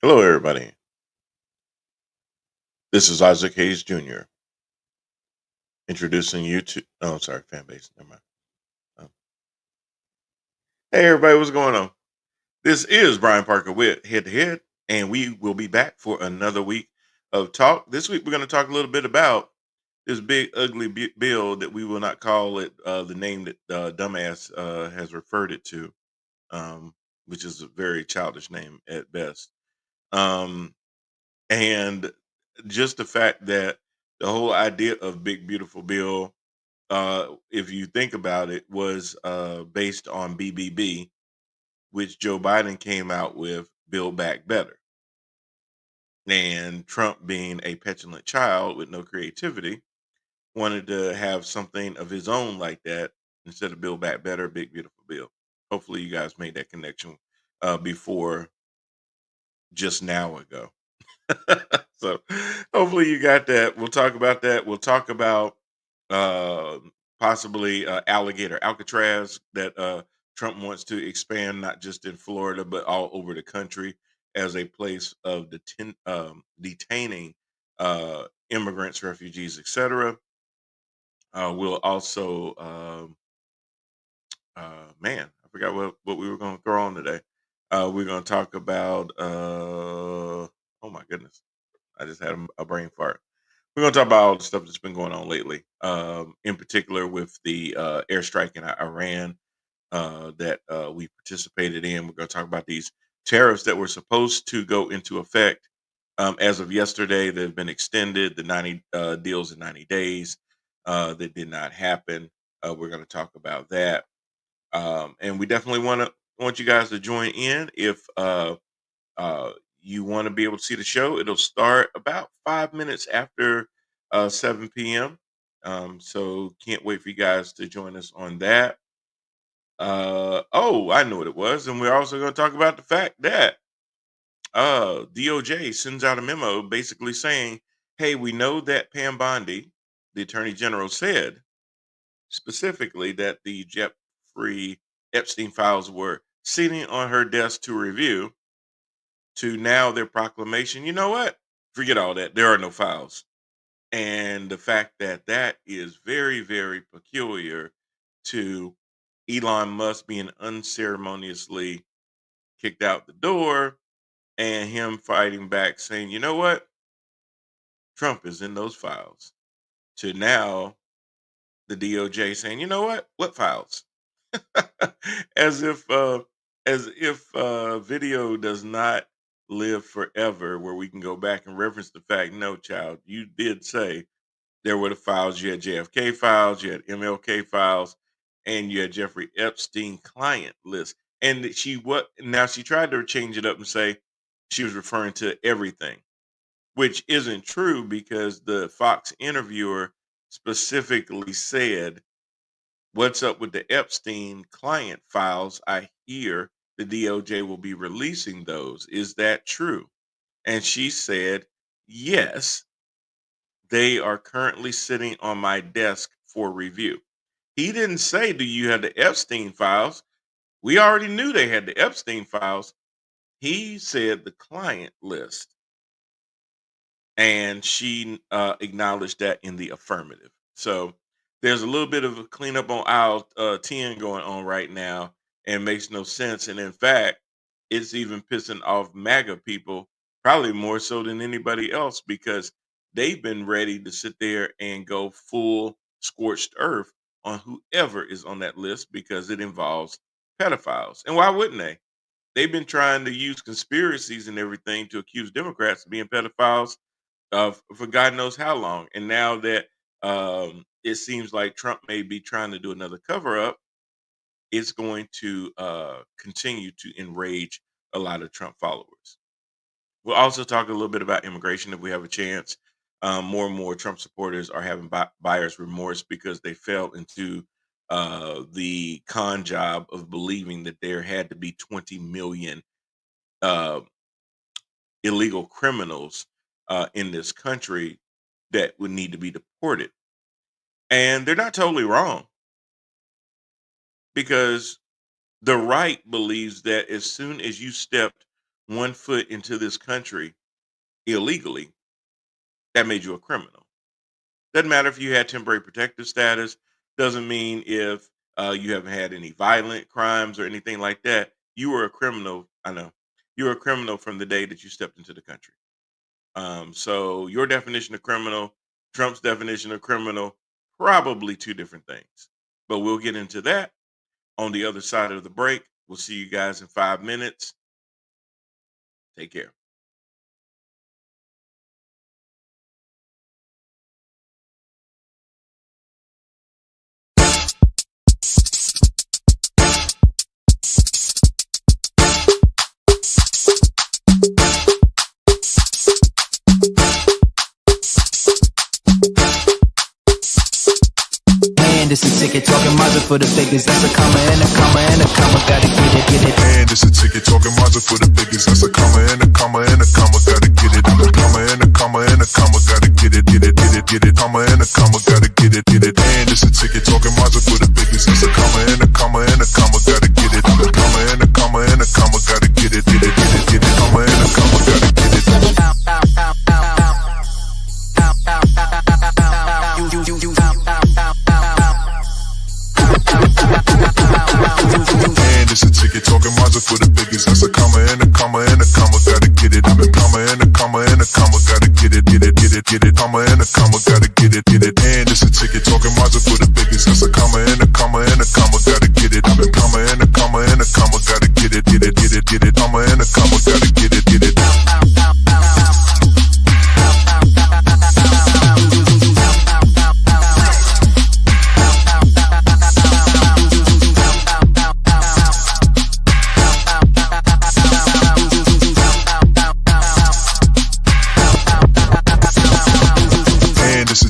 Hello, everybody. This is Isaac Hayes Jr. introducing you to. Oh, sorry, fan base. Never mind. Um, hey, everybody, what's going on? This is Brian Parker with Head to Head, and we will be back for another week of talk. This week, we're going to talk a little bit about this big, ugly bill that we will not call it the name that Dumbass has referred it to, um, which is a very childish name at best. Um, and just the fact that the whole idea of Big Beautiful Bill, if you think about it, was based on BBB, which Joe Biden came out with Build Back Better. And Trump, being a petulant child with no creativity, wanted to have something of his own like that instead of Build Back Better, Big Beautiful Bill. Hopefully, you guys made that connection before just now ago. So hopefully you got that. We'll talk about that. We'll talk about uh, possibly alligator Alcatraz that Trump wants to expand not just in Florida but all over the country as a place of detaining immigrants, refugees, etc. We'll also, man, I forgot what we were going to throw on today. We're going to talk about, oh my goodness, I just had a brain fart. We're going to talk about all the stuff that's been going on lately, in particular with the airstrike in Iran that we participated in. We're going to talk about these tariffs that were supposed to go into effect as of yesterday. They've been extended, the 90 deals in 90 days. That did not happen. We're going to talk about that. And we definitely want you guys to join in if uh, you want to be able to see the show. It'll start about 5 minutes after 7 p.m. So can't wait for you guys to join us on that. Oh, I know what it was. And we're also going to talk about the fact that DOJ sends out a memo basically saying, hey, we know that Pam Bondi, the attorney general, said specifically that the Jeffrey Epstein files were sitting on her desk to review, to now their proclamation. You know what? Forget all that. There are no files. And the fact that that is very, very peculiar to Elon Musk being unceremoniously kicked out the door and him fighting back saying, you know what? Trump is in those files. To now the DOJ saying, you know what? What files? as if video does not live forever, where we can go back and reference the fact, no, child, you did say there were the files. You had JFK files, you had MLK files, and you had Jeffrey Epstein client list. And she what now she tried to change it up and say she was referring to everything, which isn't true because the Fox interviewer specifically said, what's up with the Epstein client files? I hear the DOJ will be releasing those. Is that true? And she said, yes, they are currently sitting on my desk for review. He didn't say, do you have the Epstein files? We already knew they had the Epstein files. He said the client list. And she acknowledged that in the affirmative. So there's a little bit of a cleanup on aisle 10 going on right now, and makes no sense. And in fact, it's even pissing off MAGA people, probably more so than anybody else, because they've been ready to sit there and go full scorched earth on whoever is on that list because it involves pedophiles. And why wouldn't they? They've been trying to use conspiracies and everything to accuse Democrats of being pedophiles for God knows how long. And now that it seems like Trump may be trying to do another cover up, it's going to continue to enrage a lot of Trump followers. We'll also talk a little bit about immigration if we have a chance. More and more Trump supporters are having buyer's remorse because they fell into the con job of believing that there had to be 20 million uh, illegal criminals in this country that would need to be deported. And they're not totally wrong, because the right believes that as soon as you stepped one foot into this country illegally, that made you a criminal. Doesn't matter if you had temporary protective status. Doesn't mean if you haven't had any violent crimes or anything like that. You were a criminal. I know you were a criminal from the day that you stepped into the country. So your definition of criminal, Trump's definition of criminal, probably two different things. But we'll get into that on the other side of the break. We'll see you guys in 5 minutes. Take care. And it's a ticket talking mother for the figures. That's a comma and a comma and a comma. Gotta get it. And it's a ticket talking mother for the figures. That's a comma and a comma and a comma. Gotta get it. I'm a comma and a comma and a comma. Gotta get it. Comma and a comma. Gotta get it. And it's a ticket talking mother for the figures. That's a comma and a comma and a comma. Gotta get it. I'm a comma and a comma and a comma. Gotta get it. Comma and a comma. Gotta get it. And it's a ticket talking mother for the figures. That's a comma and a comma and a comma. Gotta get it. I'm a comma and a comma and a comma. Gotta get it. Comma and a comma. Gotta get it. And it's a ticket talking mother for the figures. That's a comma and a comma and a comma. Gotta get it. I'm a comma and a comma and a comma. Gotta get it. Comma and a comma. Gotta get it.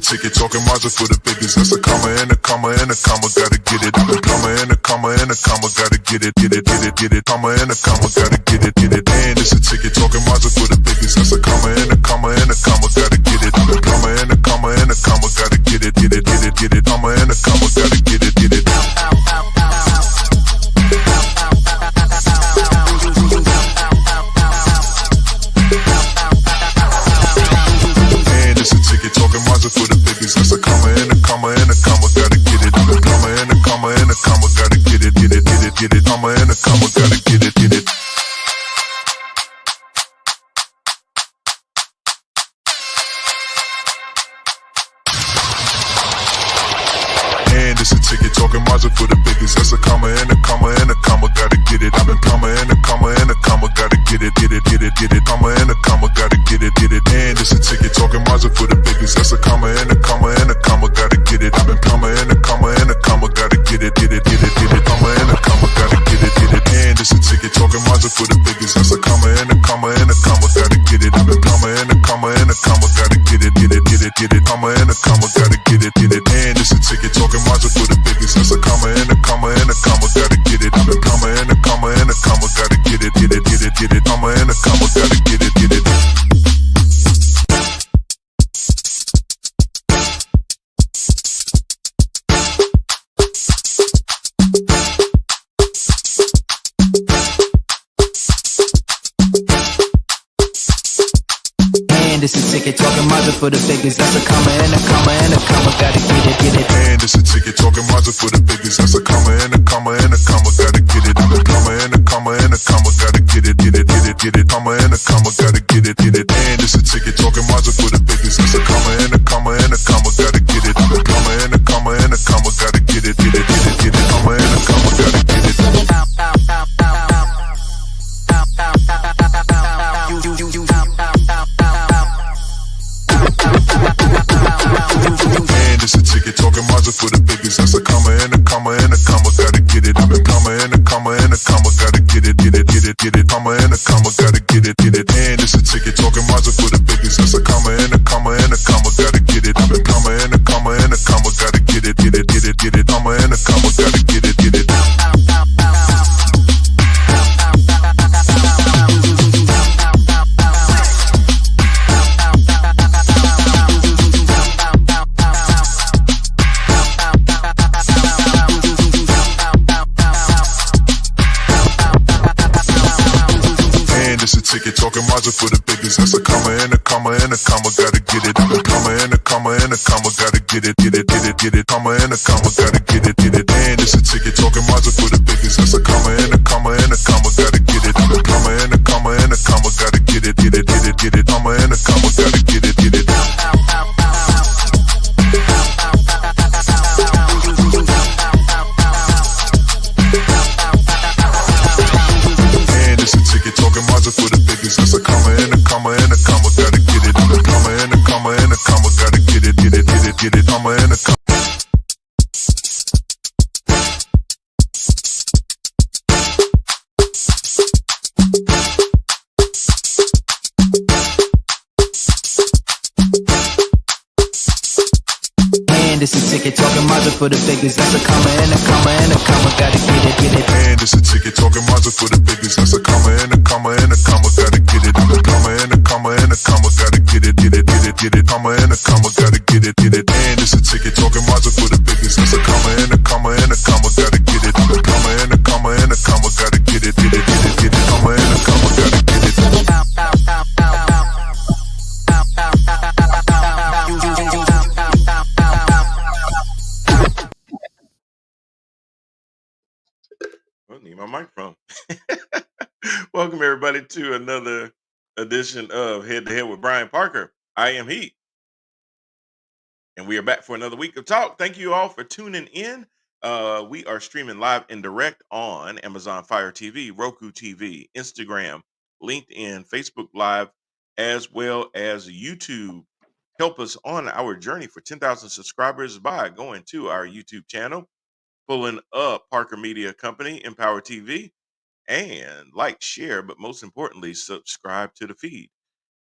Ticket talking Mazda for the biggest. That's a comma and a comma and a comma. Gotta get it. I'm a comma and a comma and a comma. Gotta get it. Comma and a comma. Gotta get it. And it's a ticket talking Mazda for the biggest. That's a comma and a comma and a comma. Gotta get it. I'm a comma and a comma and a comma. Gotta get it. Comma and a comma. Gotta get it. Talking Mazda for the biggest. That's a comma and a comma and a comma. Gotta get it. I'm a comma and a comma and a comma. Gotta get it. Comma and a comma. Gotta get it. And it's a ticket talking Mazda for the biggest. That's a comma and a comma and a comma. Gotta get it. I'm a comma and a comma and a comma. Gotta get it. Comma and a comma. Gotta get it. And it's a ticket talking Mazda for the biggest. That's a comma and a comma and a comma. Gotta get it. I'm a comma and a comma and a comma. Gotta get it. Comma and a comma. Gotta get it. And it's a ticket talking Mazda for the biggest. That's a comma and a comma and a comma. Gotta get it. I'm a comma and a comma and a comma. Gotta get it. Comma and a comma. Gotta get it. And it's a ticket talking Mazda for the biggest. That's a comma and a comma and a comma. Gotta get it. I'm a comma and a comma and a comma. Gotta get it. Comma and a comma. Gotta get it. It's a ticket talking Mazda for the figures. That's a comma and a comma and a comma. Gotta get it. And it's a ticket talking Mazda for the biggest. That's a comma and a comma and a comma. Gotta get it. I'm a comma and a comma and a comma. Gotta get it. Comma and a comma. Gotta get it. And it's a ticket talking Mazda for the biggest. That's a comma and a comma and a comma. Gotta get it. I'm a comma and a comma and a comma. Gotta get it. Comma and a comma. Gotta get it. And it's a ticket talking Mazda for the biggest. That's a comma and a comma and a comma. Gotta get it. I'm a comma and a comma and a comma. Gotta get it. Comma and a comma. Gotta get it. And it's a ticket talking Mazda for the biggest. That's a comma and a comma and a comma. Gotta get it. I'm a comma and a comma and a comma. Gotta get it. Comma and a comma. Gotta get it. talking Mazda for the biggest. That's a comma and a comma and a comma, gotta get it. I'm a comma and a comma and a comma, gotta get it, get it, get it, get it. Comma and a comma, gotta get it, get it. And it's a ticket talking Mazda for the biggest. That's a comma and a comma and a comma, gotta get it. I'm a comma and a comma and a comma, gotta get it, get it, get it, get it. Comma and a comma, gotta get it, get it. And it's a ticket talking Mazda for the biggest. That's a comma and a comma and a comma, gotta get it. I'm a comma and a comma and a comma, gotta get it, get it, get it, get it. Comma and a comma. And it's a ticket talking Mazda for the biggest. That's a comma and a comma and a comma, gotta get it, get it. And it's a ticket talking Mazda for the biggest. That's a comma and a comma and a comma, gotta get it. I'm a comma and a comma and a comma, gotta get it, get it, get it, get it. Comma and a comma, gotta get it, get it. And it's a ticket talking Mazda for the biggest. That's a comma and a comma and a comma, gotta get it. I'm a comma and a comma and a comma, gotta get it, get it, get it, get it. Comma and a comma, gotta get it. I need my microphone. Welcome everybody to another edition of Head to Head with Brian Parker. I am Heat, and we are back for another week of talk. Thank you all for tuning in. We are streaming live and direct on Amazon Fire TV, Roku TV, Instagram, LinkedIn, Facebook Live, as well as YouTube. Help us on our journey for 10,000 subscribers by going to our YouTube channel, pulling up Parker Media Company, Empower TV, and like, share, but most importantly, subscribe to the feed.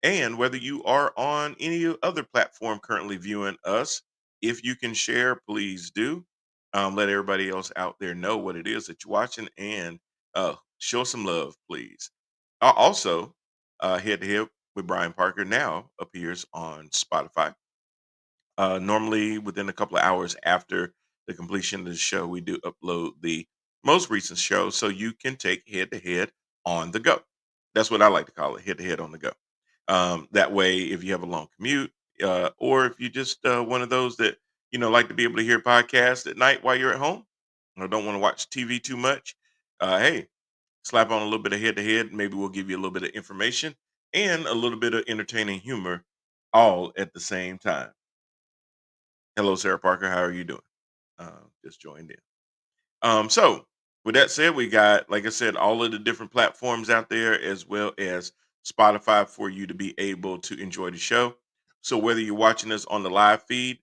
And whether you are on any other platform currently viewing us, if you can share, please do. Let everybody else out there know what it is that you're watching, and show some love, please. Also, Head to Head with Brian Parker now appears on Spotify. Normally, within a couple of hours after the completion of the show, we do upload the most recent show so you can take Head to Head on the go. That's what I like to call it, Head to Head on the go. That way, if you have a long commute, or if you just one of those that like to be able to hear podcasts at night while you're at home, or don't want to watch TV too much, hey, slap on a little bit of Head to Head. Maybe we'll give you a little bit of information and a little bit of entertaining humor, all at the same time. Hello, Sarah Parker. How are you doing? Just joined in. So with that said, we got, like I said, all of the different platforms out there, as well as Spotify, for you to be able to enjoy the show. So whether you're watching us on the live feed,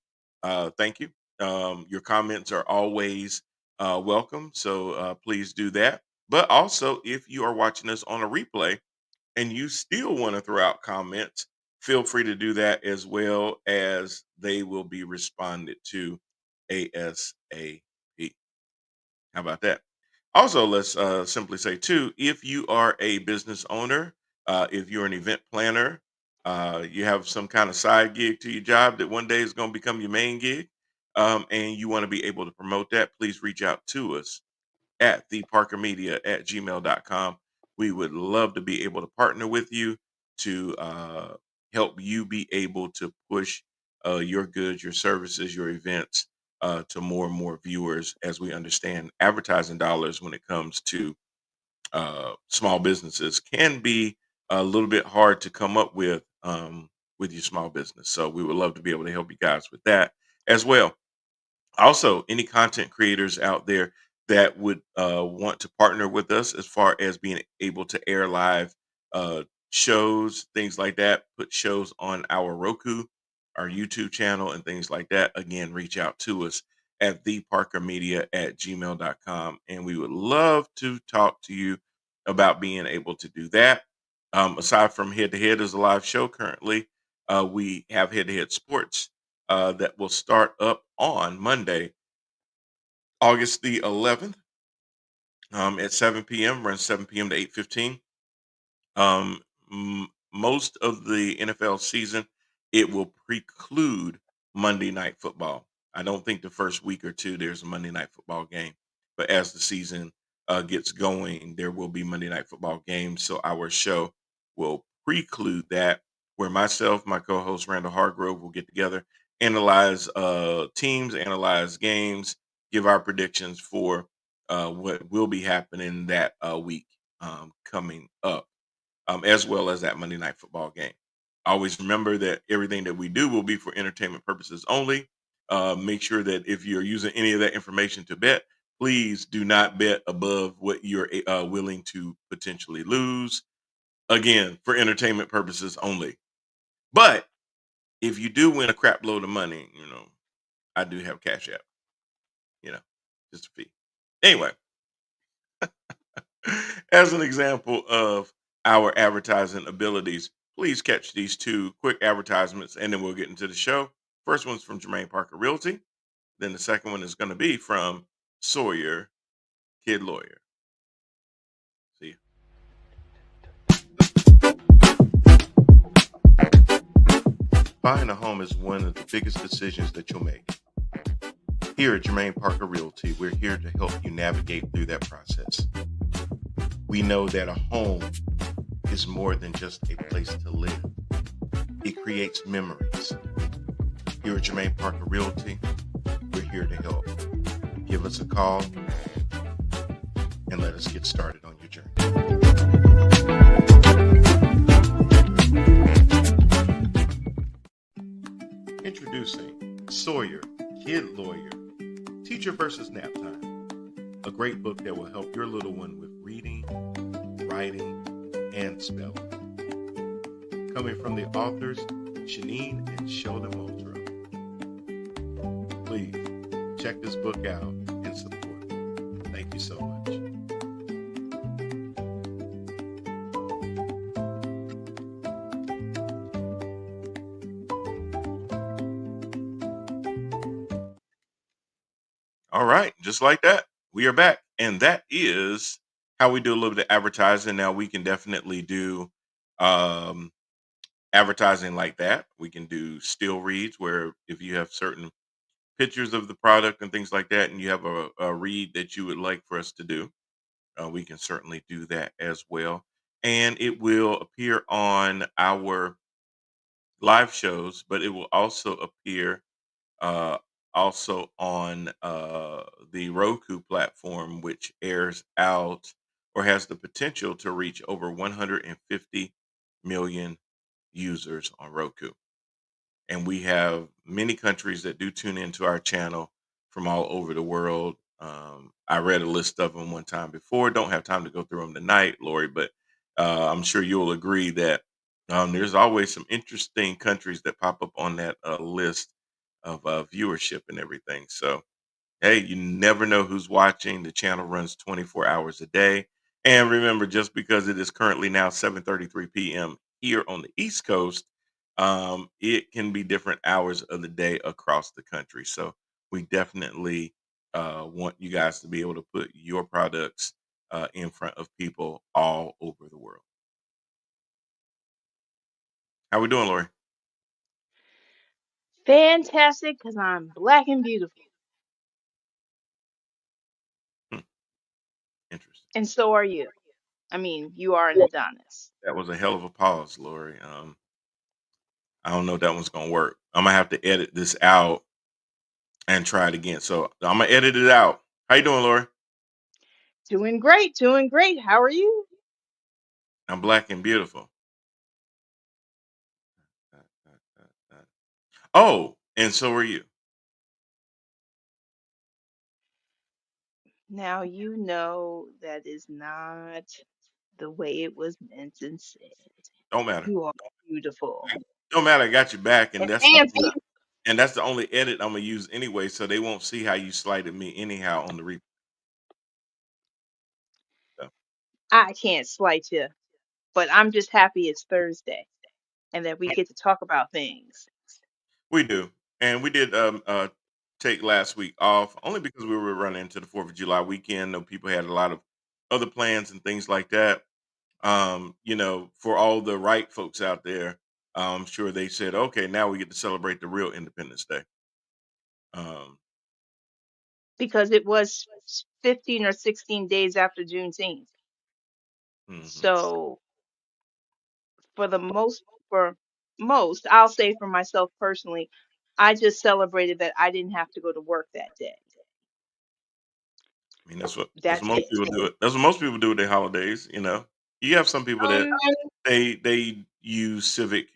thank you. Your comments are always welcome. So please do that. But also, if you are watching us on a replay and you still want to throw out comments, feel free to do that, as well as they will be responded to ASAP. How about that? Also, let's simply say, too, if you are a business owner, if you're an event planner, you have some kind of side gig to your job that one day is going to become your main gig, and you want to be able to promote that, please reach out to us at theparkermedia@gmail.com. We would love to be able to partner with you to help you be able to push your goods, your services, your events to more and more viewers, as we understand advertising dollars when it comes to small businesses can be a little bit hard to come up with your small business. So we would love to be able to help you guys with that as well. Also, any content creators out there that would want to partner with us as far as being able to air live shows, things like that, put shows on our Roku, our YouTube channel, and things like that, again, reach out to us at theparkermedia@gmail.com. And we would love to talk to you about being able to do that. Aside from Head to Head as a live show currently, we have Head to Head Sports that will start up on Monday, August the 11th, at 7 p.m., runs 7 p.m. to 8:15. Most of the NFL season, it will preclude Monday Night Football. I don't think the first week or two there's a Monday Night Football game, but as the season gets going, there will be Monday Night Football games. So our show will preclude that, where myself, my co-host Randall Hargrove will get together, analyze teams, analyze games, give our predictions for what will be happening that week coming up, as well as that Monday Night Football game. Always remember that everything that we do will be for entertainment purposes only. Make sure that if you're using any of that information to bet, please do not bet above what you're willing to potentially lose. Again, for entertainment purposes only. But if you do win a crap load of money, I do have Cash App, you know, just a fee. Anyway, as an example of our advertising abilities, please catch these two quick advertisements and then we'll get into the show. First one's from Jermaine Parker Realty. Then the second one is going to be from Sawyer, Kid Lawyer. See you. Buying a home is one of the biggest decisions that you'll make. Here at Jermaine Parker Realty, we're here to help you navigate through that process. We know that a home is more than just a place to live. It creates memories. Here at Jermaine Parker Realty, we're here to help. Give us a call and let us get started on your journey. Introducing Sawyer, Kid Lawyer, Teacher versus Nap Time, a great book that will help your little one with reading, writing, and spelling. Coming from the authors, Shanine and Sheldon Moultrie. Please check this book out and support. Thank you so much. All right, just like that, we are back. And that is how we do a little bit of advertising. Now we can definitely do um, advertising like that. We can do still reads where if you have certain pictures of the product and things like that, and you have a read that you would like for us to do, we can certainly do that as well. And it will appear on our live shows, but it will also appear uh, also on the Roku platform, which airs out or has the potential to reach over 150 million users on Roku. And we have many countries that do tune into our channel from all over the world. I read a list of them one time before. Don't have time to go through them tonight, Lori, but I'm sure you'll agree that there's always some interesting countries that pop up on that list of viewership and everything. So hey, you never know who's watching. The channel runs 24 hours a day. And remember, just because it is currently now 7:33 p.m. here on the East Coast, it can be different hours of the day across the country. So we definitely want you guys to be able to put your products in front of people all over the world. How we doing, Lori? Fantastic, because I'm black and beautiful. Hmm, interesting. And so are you. I mean, you are an Adonis. That was a hell of a pause, Lori. I don't know if that one's gonna work. I'm gonna have to edit this out and try it again. So I'm gonna edit it out. How you doing, Lori? Doing great, doing great. How are you? I'm black and beautiful. Oh, and so are you. Now, you know that is not the way it was meant and said. Don't matter. You are beautiful Don't matter. I got you back, and and handsome. that's the only edit I'm gonna use anyway. So they won't see how you slighted me anyhow on the replay. So I can't slight you, but I'm just happy it's Thursday and that we get to talk about things. we do, and we did take last week off only because we were running into the 4th of July weekend. No, people had a lot of other plans and things like that. For all the right folks out there, I'm sure they said, okay, now we get to celebrate the real Independence Day. Um, Because it was 15 or 16 days after Juneteenth. mhm. So for the most for most, I'll say for myself personally, I just celebrated that I didn't have to go to work that day. I mean, that's what That's most it. people do. That's what most people do with their holidays. You have some people that Um, they use civic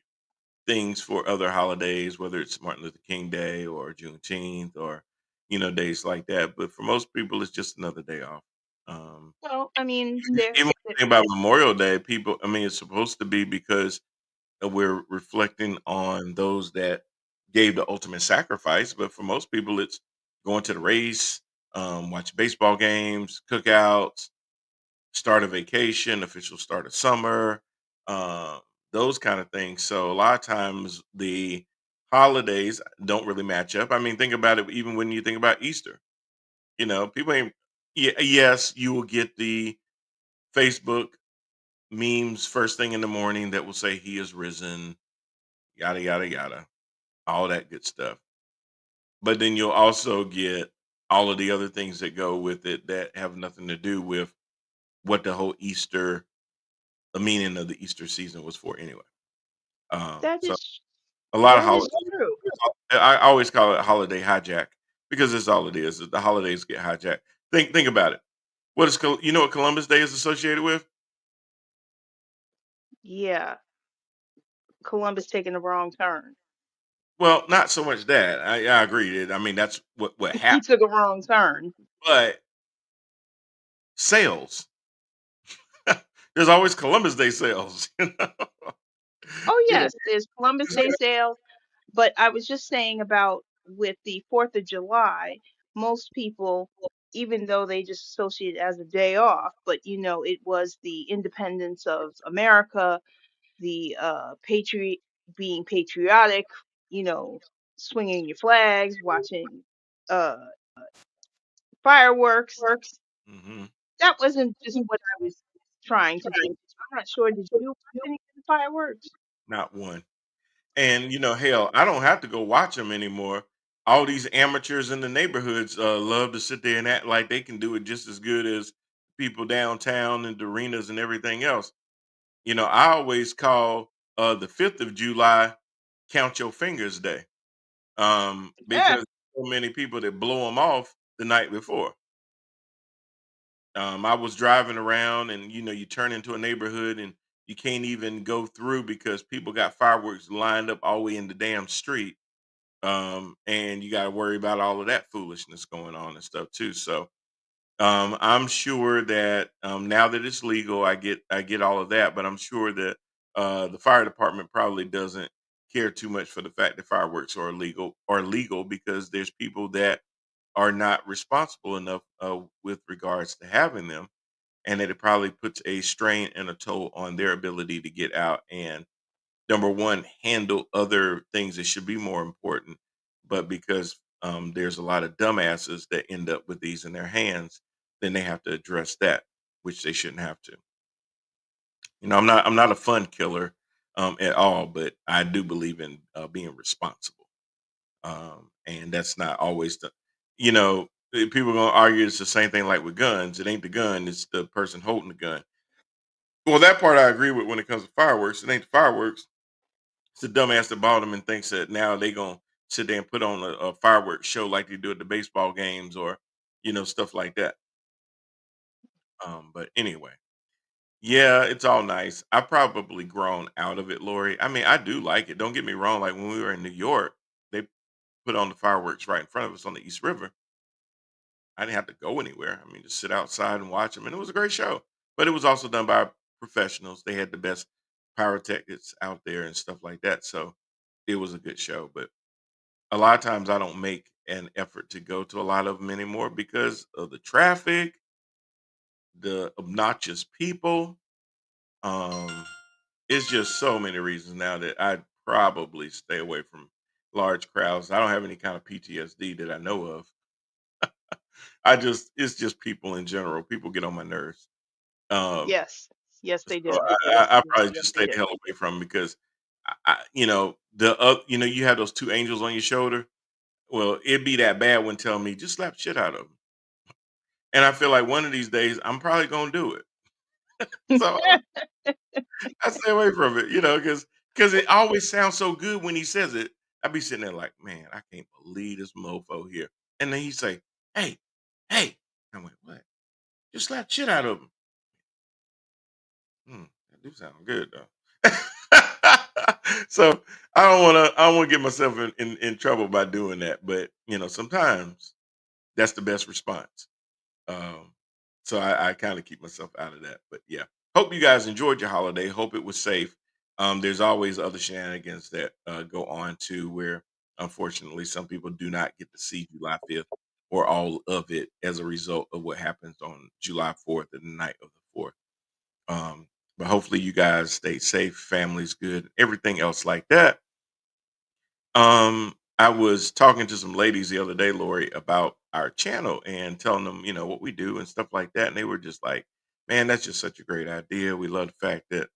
things for other holidays, whether it's Martin Luther King Day or Juneteenth or days like that. But for most people, it's just another day off. Um, well, I mean, Even when you think about Memorial Day, people, I mean, it's supposed to be because we're reflecting on those that gave the ultimate sacrifice. But for most people, it's going to the race, watching baseball games, cookouts, start of vacation, official start of summer, um, those kind of things. So a lot of times the holidays don't really match up. I mean, think about it. Even when you think about Easter, people ain't. Yeah, yes, you will get the Facebook memes first thing in the morning that will say he is risen, yada yada yada, all that good stuff. But then you'll also get all of the other things that go with it that have nothing to do with what the whole Easter, the meaning of the Easter season was for anyway. that So is a lot of that is holidays, true. I always call it holiday hijack because it's all it is. The holidays get hijacked. Think about it. What is you know what Columbus Day is associated with? Yeah, Columbus taking the wrong turn. Well, not so much that. I agree. I mean, that's what He happened. took a wrong turn. But sales, there's always Columbus Day sales. Oh You know? yes, there's Columbus Day sales, but I was just saying about with the 4th of July, most people, even though they just associate it as a day off, but it was the independence of America, the patriot being patriotic, you know, swinging your flags, watching uh fireworks. Hmm. That wasn't just what I was trying to do. I'm not sure. Did you watch any of the fireworks? Not one. And hell, I don't have to go watch them anymore. All these amateurs in the neighborhoods love to sit there and act like they can do it just as good as people downtown and the arenas and everything else. I always call the 5th of July Count Your Fingers Day, because so many people that blow them off the night before. I was driving around, and you turn into a neighborhood, and you can't even go through because people got fireworks lined up all the way in the damn street. And you got to worry about all of that foolishness going on and stuff too. So I'm sure that now that it's legal, I get all of that, but I'm sure that the fire department probably doesn't care too much for the fact that fireworks are illegal or legal because there's people that are not responsible enough with regards to having them, and that it probably puts a strain and a toll on their ability to get out and number one handle other things that should be more important, but because there's a lot of dumbasses that end up with these in their hands, then they have to address that, which they shouldn't have to. I'm not a fun killer at all, but I do believe in being responsible, and that's not always the people are gonna argue it's the same thing like with guns. It ain't the gun, it's the person holding the gun. Well, that part I agree with when it comes to fireworks. It ain't the fireworks. It's the dumbass that bought them and thinks that now they gonna sit there and put on a fireworks show like they do at the baseball games or stuff like that. But anyway, yeah, it's all nice. I probably grown out of it, Lori. I mean, I do like it. Don't get me wrong. Like when we were in New York, they put on the fireworks right in front of us on the East River. I didn't have to go anywhere. I mean, just sit outside and watch them, and it was a great show. But it was also done by professionals. They had the best pyrotechnics out there and stuff like that. So it was a good show. But a lot of times I don't make an effort to go to a lot of them anymore because of the traffic, the obnoxious people. Um, it's just so many reasons now that I'd probably stay away from large crowds. I don't have any kind of PTSD that I know of. It's just people in general. People get on my nerves. Um, Yes, yes, they so do. I probably just stay the hell away from 'em because you have those two angels on your shoulder. Well, it'd be that bad one telling me just slap shit out of them. And I feel like one of these days I'm probably gonna do it. So I stay away from it, because it always sounds so good when he says it. I be sitting there like, man, I can't believe this mofo here. And then he say, hey, hey. I went, what? Just slap shit out of him. That do sound good though. So I don't wanna get myself in trouble by doing that. But sometimes that's the best response. Um, so I kind of keep myself out of that. But yeah, hope you guys enjoyed your holiday. Hope it was safe. There's always other shenanigans that go on too, where unfortunately some people do not get to see July 5th or all of it as a result of what happens on July 4th and the night of the 4th. Um, but hopefully you guys stay safe, family's good, everything else like that. I was talking to some ladies the other day, Lori, about our channel and telling them, what we do and stuff like that. And they were just like, man, that's just such a great idea. We love the fact that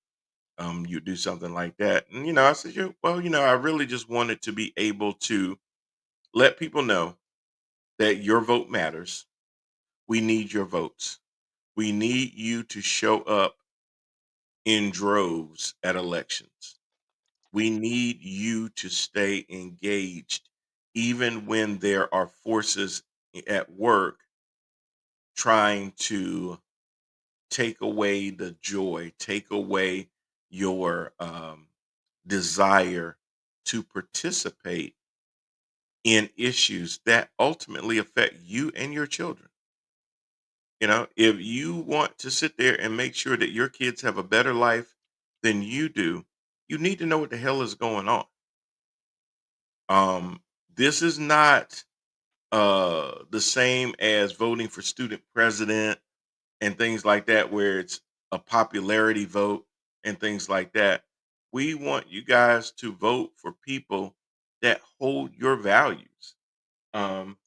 you do something like that. And, I said, well, I really just wanted to be able to let people know that your vote matters. We need your votes. We need you to show up in droves at elections. We need you to stay engaged, even when there are forces at work trying to take away the joy, take away your desire to participate in issues that ultimately affect you and your children. If you want to sit there and make sure that your kids have a better life than you do, you need to know what the hell is going on. This is not the same as voting for student president and things like that, where it's a popularity vote and things like that. We want you guys to vote for people that hold your values, um,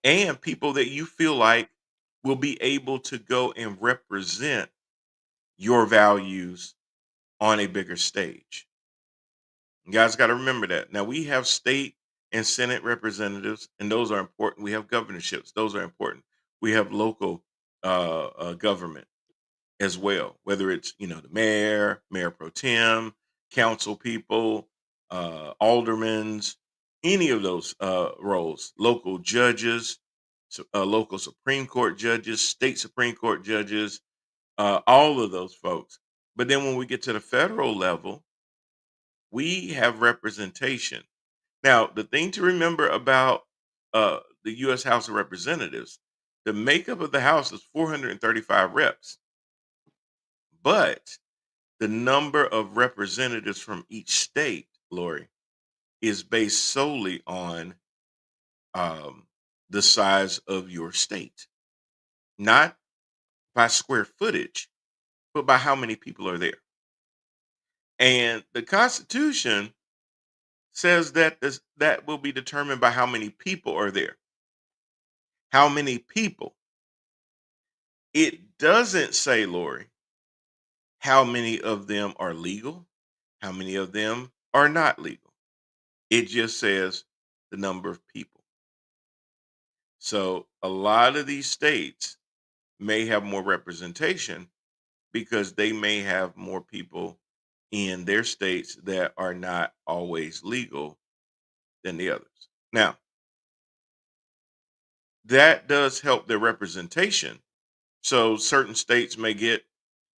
and people that you feel like will be able to go and represent your values on a bigger stage. You guys got to remember that. Now we have state and Senate representatives, and those are important. We have governorships; those are important. We have local government as well, whether it's the mayor, mayor pro tem, council people, aldermans, any of those roles, local judges, local Supreme Court judges, state Supreme Court judges, all of those folks. But then when we get to the federal level, we have representation. Now, the thing to remember about the U.S. House of Representatives, the makeup of the House is 435 reps, but the number of representatives from each state, Lori, is based solely on um, the size of your state, not by square footage, but by how many people are there. And the Constitution says that that will be determined by how many people are there. How many people? It doesn't say, Lori, how many of them are legal, how many of them are not legal. It just says the number of people. So a lot of these states may have more representation because they may have more people in their states that are not always legal than the others. Now, that does help their representation. So certain states may get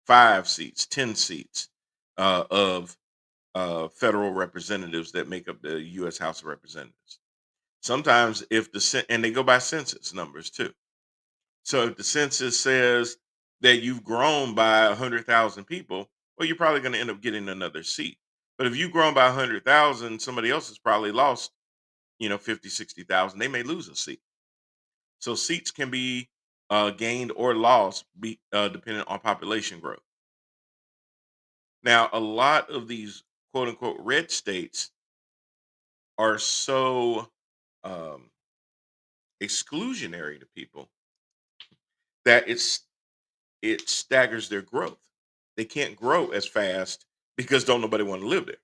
5 seats, 10 seats of federal representatives that make up the U.S. House of Representatives. Sometimes, and they go by census numbers too. So if the census says that you've grown by 100,000 people, well, you're probably going to end up getting another seat. But if you've grown by 100,000, somebody else has probably lost, 50, 60,000. They may lose a seat. So seats can be gained or lost depending on population growth. Now, a lot of these quote unquote red states are so um, exclusionary to people that it staggers their growth. They can't grow as fast because don't nobody want to live there.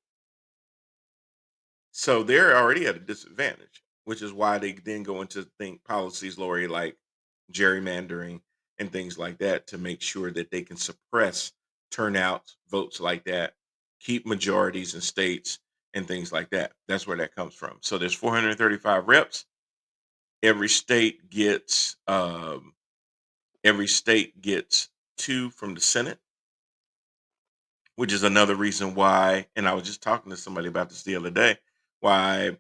So they're already at a disadvantage, which is why they then go into think policies, Lori, like gerrymandering and things like that to make sure that they can suppress turnout votes like that, keep majorities in states and things like that. That's where that comes from. So there's 435 reps. Every state gets every state gets 2 from the Senate, which is another reason why, and I was just talking to somebody about this the other day, why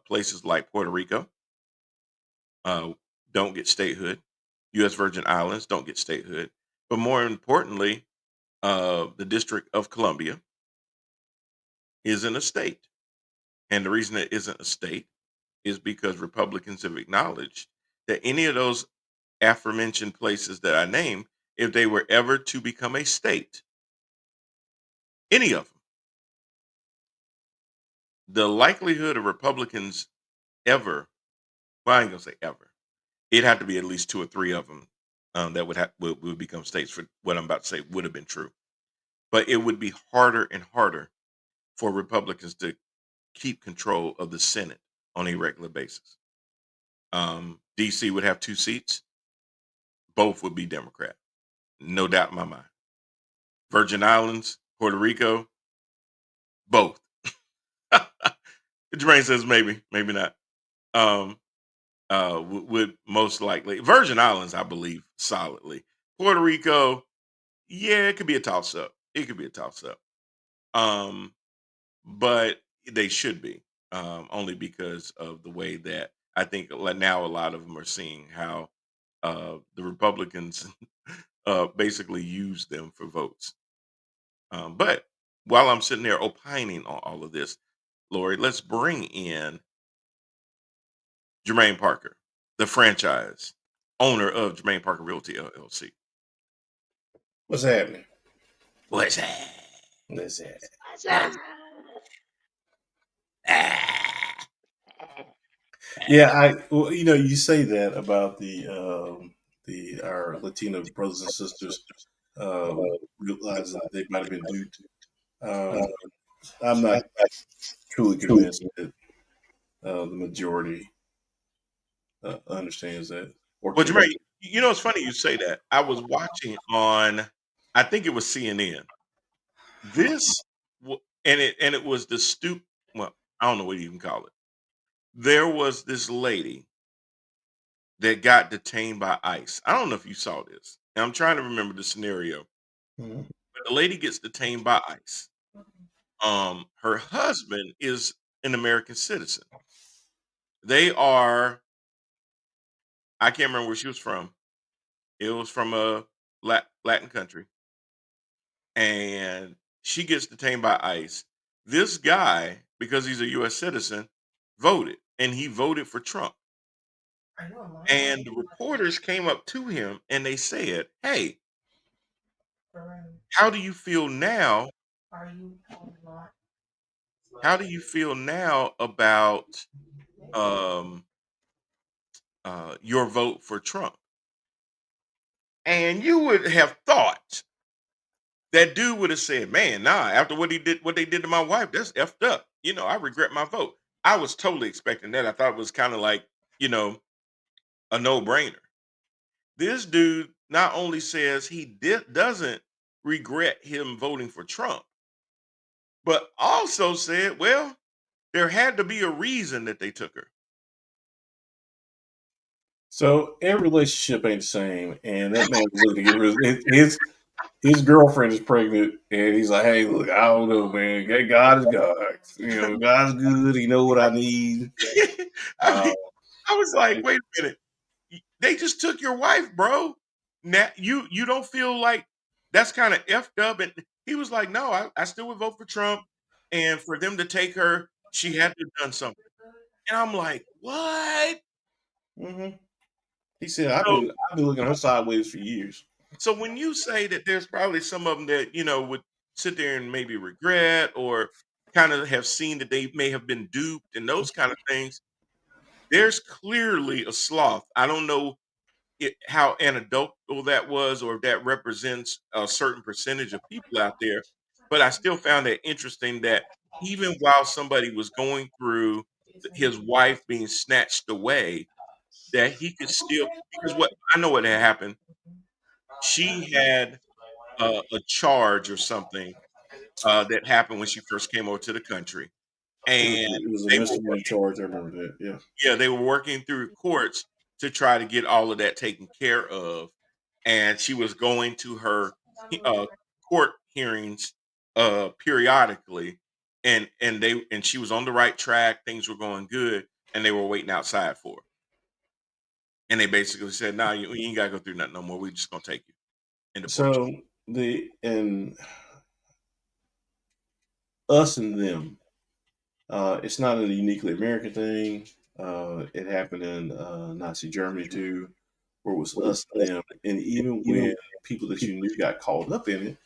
places like Puerto Rico uh, don't get statehood. U.S. Virgin Islands don't get statehood. But more importantly, the District of Columbia isn't a state. And the reason it isn't a state is because Republicans have acknowledged that any of those aforementioned places that I named, if they were ever to become a state, any of them, the likelihood of Republicans ever, well, I ain't gonna say ever, it'd have to be at least 2 or 3 of them that would become states for what I'm about to say would have been true. But it would be harder and harder for Republicans to keep control of the Senate on a regular basis. DC would have 2 seats. Both would be Democrat. No doubt in my mind. Virgin Islands, Puerto Rico, both. Jermaine says maybe, maybe not. Um, would most likely Virgin Islands, I believe, solidly. Puerto Rico, yeah, it could be a toss up. It could be a toss up. Um, but they should be only because of the way that I think now a lot of them are seeing how the Republicans basically use them for votes. But while I'm sitting there opining on all of this, Lori, let's bring in Jermaine Parker, the franchise owner of Jermaine Parker Realty LLC. What's happening? What's that? What's that? Yeah, well, you say that about the our Latino brothers and sisters realizing that they might have been duped. Um, I'm not truly convinced that the majority understands that or Well, cares. Jermaine, it's funny you say that. I was watching on, I think it was CNN. This, and it was the stoop. Well, I don't know what you can call it. There was this lady that got detained by ICE. I don't know if you saw this. And I'm trying to remember the scenario. Mhm. But the lady gets detained by ICE. Her husband is an American citizen. They are, I can't remember where she was from. It was from a Latin country. And she gets detained by ICE. This guy, because he's a US citizen, voted. And he voted for Trump. And the reporters came up to him and they said, "Hey, how do you feel now? How do you feel now about um, your vote for Trump?" And you would have thought that dude would have said, "Man, nah, after what they did to my wife, that's effed up. I regret my vote." I was totally expecting that. I thought it was kind of like, you know, a no-brainer. This dude not only says he doesn't regret him voting for Trump, but also said, well, there had to be a reason that they took her. So every relationship ain't the same, and that man was looking to get his girlfriend is pregnant, and he's like, "Hey, look, I don't know, man. God is God. God's good. He know what I need." I Uh, mean, I was like, wait a minute. They just took your wife, bro. Now you don't feel like that's kind of effed up. And he was like, no, I still would vote for Trump. And for them to take her, she had to have done something. And I'm like, what? mhm. He said, "I've So been I've been looking at her sideways for years." so when you say that there's probably some of them that, would sit there and maybe regret or kind of have seen that they may have been duped and those kind of things, there's clearly a sloth. I don't know how anecdotal that was or if that represents a certain percentage of people out there. But I still found that interesting that even while somebody was going through his wife being snatched away, that he could still, because what I know what had happened, she had a charge or something that happened when she first came over to the country, and It was a they were misdemeanor charge. I remember that. Yeah. yeah, they were working through courts to try to get all of that taken care of, and she was going to her uh, court hearings periodically, and she was on the right track. Things were going good, and they were waiting outside for her. And they basically said, "No, you ain't gotta go through nothing no more. We're just gonna take you and deport you." So the and us and them. It's not a uniquely American thing. It happened in Nazi Germany too, where it was us and them. And even when people that you knew got caught up in it,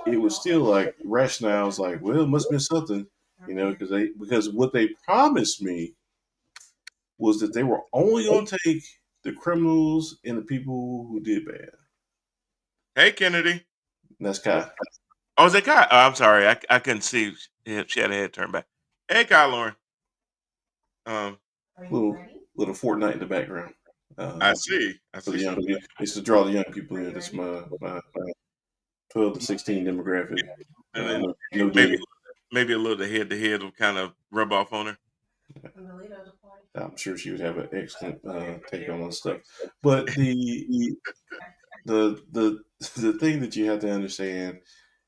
it was still like rationales like, well, it must have been something, because what they promised me was that they were only going to take the criminals and the people who did bad. Hey, Kennedy. And that's Kai. Oh, is it Kai? Oh, I'm sorry. I couldn't see. She had her head turned back. Hey, Kai Lauren. Um, Little Fortnite in the background. I see. I For the see. young people, it's to draw the young people in. That's my 12 to 16 demographic. And then No maybe digging. maybe a little head to head will kind of rub off on her. I'm sure she would have an excellent take on stuff. But the the thing that you have to understand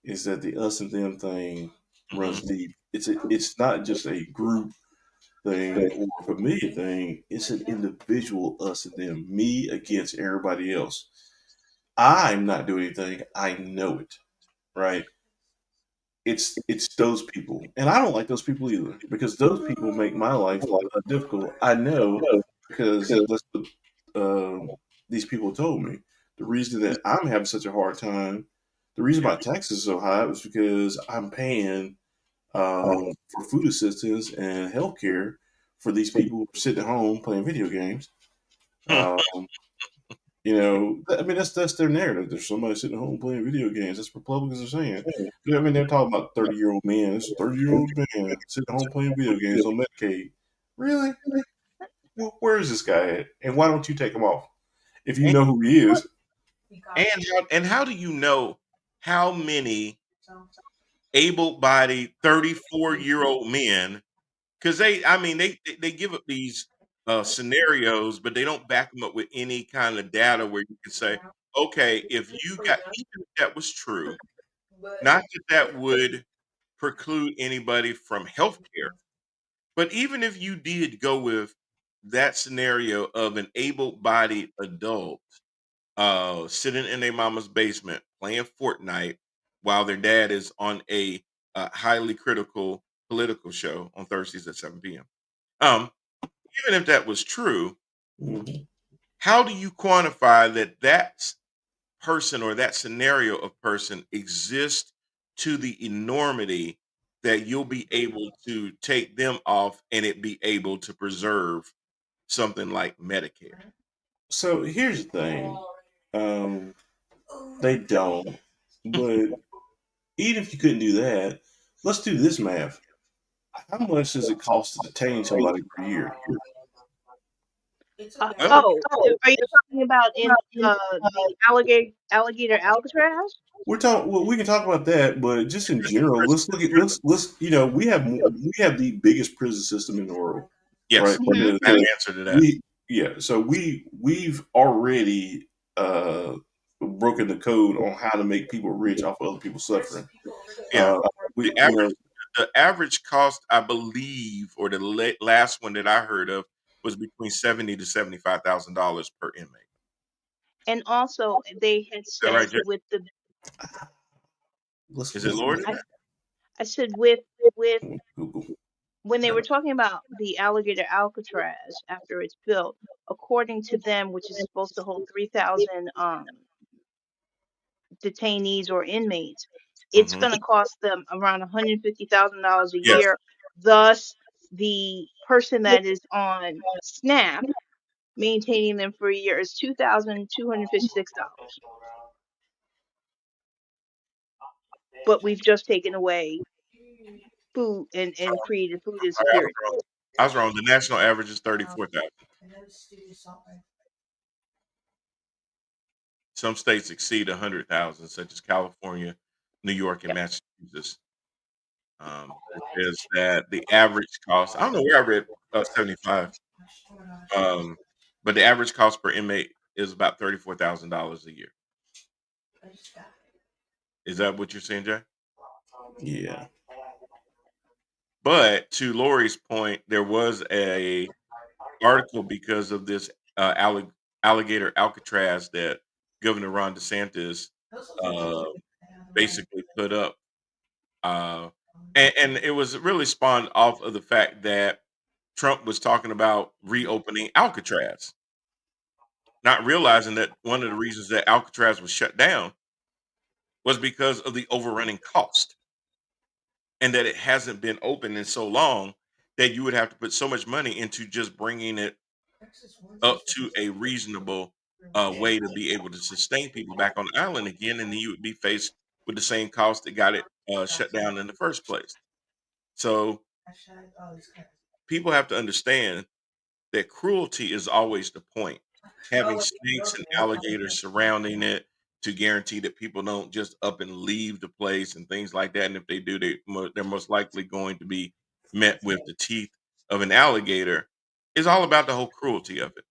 is that the us and them thing runs deep. It's not just a group thing or a familiar thing. It's an individual us and them, me against everybody else. I'm not doing anything. I know it, right? It's those people, and I don't like those people either because those people make my life difficult. I know because that's what these people told me. The reason that I'm having such a hard time, the reason my taxes are so high was because I'm paying for food assistance and health care for these people who are sitting at home playing video games. Um, I mean, that's their narrative. There's somebody sitting at home playing video games. That's what Republicans are saying. I mean, they're talking about 30-year-old men. This 30-year-old man sitting at home playing video games on Medicaid. Really? Well, where is this guy at? And why don't you take him off? If you and, know who he is. and how do you know how many able-bodied 34-year-old men? Because they give up these scenarios, but they don't back them up with any kind of data where you can say, okay, if you got even if that was true, not that that would preclude anybody from health care, but even if you did go with that scenario of an able-bodied adult sitting in their mama's basement playing Fortnite while their dad is on a highly critical political show on Thursdays at 7 p.m. Um, Even if that was true, Mhm. how do you quantify that person or that scenario of person exists to the enormity that you'll be able to take them off and it be able to preserve something like Medicare? So here's the thing. They don't. But even if you couldn't do that, let's do this math. How much does it cost to detain somebody per year? Well, Are you talking about in the alligator Alcatraz? We're talking. Well, we can talk about that, but just in general, let's look at let's. We have the biggest prison system in the world, right? yes, Hmm. I have an answer to that. We so we've already broken the code on how to make people rich off of other people suffering. Yeah, We the average cost, I believe, or the last one that I heard of was between $70,000 to $75,000 per inmate. And also, they had Is that said right, Jay? with the let's Is it Lord? I, I said with Google. when they were talking about the alligator Alcatraz after it's built, according to them, which is supposed to hold 3,000 detainees or inmates, it's Hmm. going to cost them around $150,000 a Yes. year. Thus, the person that is on SNAP maintaining them for a year is $2,256. But we've just taken away food and created food All right, I was insecurity. wrong. I was wrong. The national average is 34,000. Some states exceed 100,000, such as California, New York, and Yep. Massachusetts. It says that the average cost, I don't know where I read 75, um, but the average cost per inmate is about $34,000 a year. Is that what you're saying, Jay? Yeah. But to Lori's point, there was a article because of this alligator Alcatraz that Governor Ron DeSantis uh, basically put up. Uh, and it was really spawned off of the fact that Trump was talking about reopening Alcatraz, not realizing that one of the reasons that Alcatraz was shut down was because of the overrunning cost, and that it hasn't been open in so long that you would have to put so much money into just bringing it up to a reasonable way to be able to sustain people back on the island again, and then you would be faced with the same cost that got it shut down in the first place. So people have to understand that cruelty is always the point. Having snakes and alligators surrounding it to guarantee that people don't just up and leave the place and things like that. And if they do, they're most likely going to be met with the teeth of an alligator is all about the whole cruelty of it.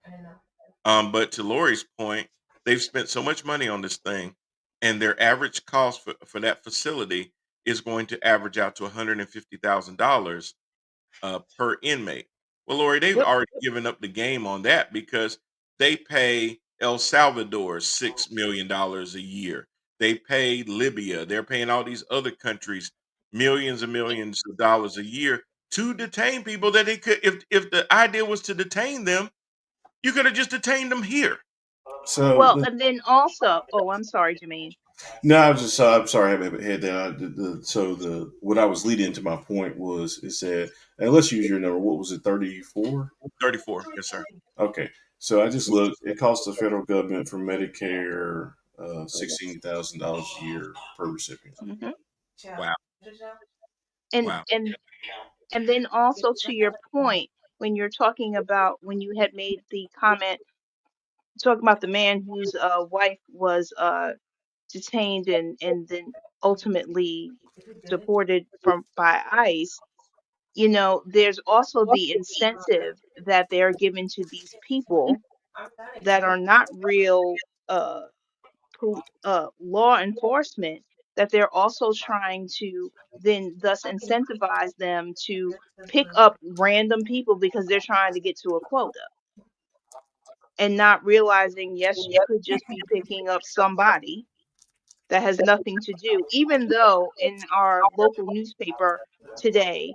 But to Lori's point, they've spent so much money on this thing, and their average cost for that facility is going to average out to $150,000 per inmate. Well, Lori, they've Yep. already given up the game on that because they pay El Salvador $6 million a year. They pay Libya. They're paying all these other countries millions and millions of dollars a year to detain people that they could. If the idea was to detain them, you could have just detained them here. So Well, and then also, oh, I'm sorry, Jermaine. no, I was just I'm sorry I have a head down. So the what I was leading to my point was is that, and let's use your number. What was it? 34. 34, yes, sir. Okay. So I just looked. It costs the federal government for Medicare $16,000 a year per recipient. Hmm. Wow, And wow, and then also to your point, when you're talking about when you had made the comment talking about the man whose wife was detained and then ultimately deported from by ICE, you know, there's also the incentive that they're given to these people that are not real uh, law enforcement, that they're also trying to then thus incentivize them to pick up random people because they're trying to get to a quota and not realizing, yes, you could just be picking up somebody that has nothing to do, even though in our local newspaper today,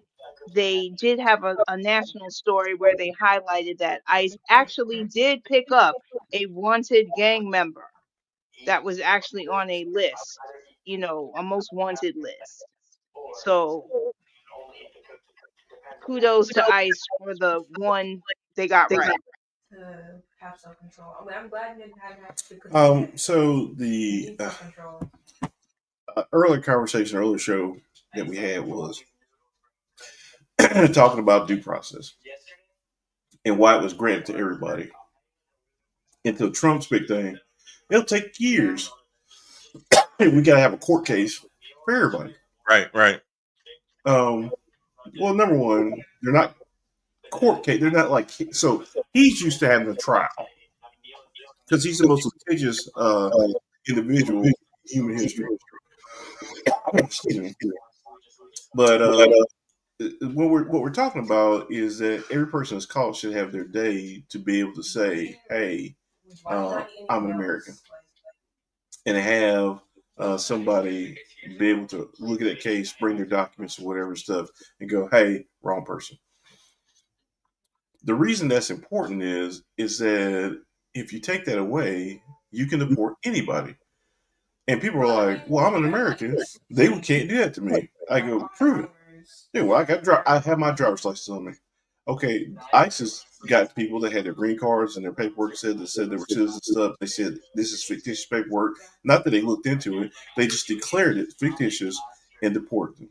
they did have a national story where they highlighted that ICE actually did pick up a wanted gang member that was actually on a list, you know, a most wanted list. So kudos to ICE for the one they got right. So the earlier conversation, earlier show that we had was talking about due process and why it was granted to everybody. Until Trump's big thing, it'll take years. We got to have a court case for everybody. right, right, Um, well, number one, they're not court case. They're not like so. He's used to having a trial because he's the most litigious individual in human history. Excuse me. But what we're talking about is that every person that's caught should have their day to be able to say, "Hey, I'm an American," and have somebody be able to look at that case, bring their documents or whatever stuff, and go, "Hey, wrong person." The reason that's important is that if you take that away, you can deport anybody. And people are like, "Well, I'm an American. They can't do that to me." I go, "Prove it." Yeah, well, I have my driver's license on me. Okay, ISIS got people that had their green cards and their paperwork said they were citizens and stuff. They said this is fictitious paperwork. Not that they looked into it, they just declared it fictitious and deported them.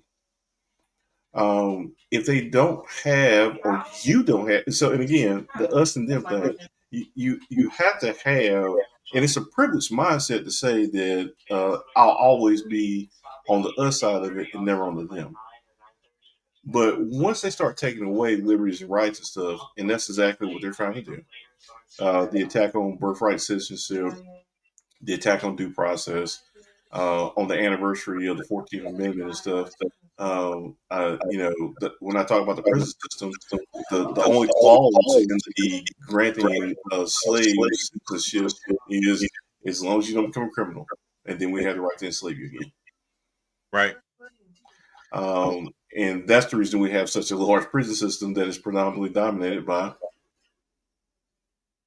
If they don't have or you don't have, so and again, the us and them thing, you have to have And it's a privileged mindset to say that I'll always be on the us side of it and never on the them. But once they start taking away liberties and rights and stuff, and that's exactly what they're trying to do, the attack on birthright citizenship, the attack on due process, on the anniversary of the 14th Amendment and stuff. When I talk about the prison system, the only clause in the granting slaves citizenship is as long as you don't become a criminal, and then we have the right to enslave you again. Right. And that's the reason we have such a large prison system that is predominantly dominated by.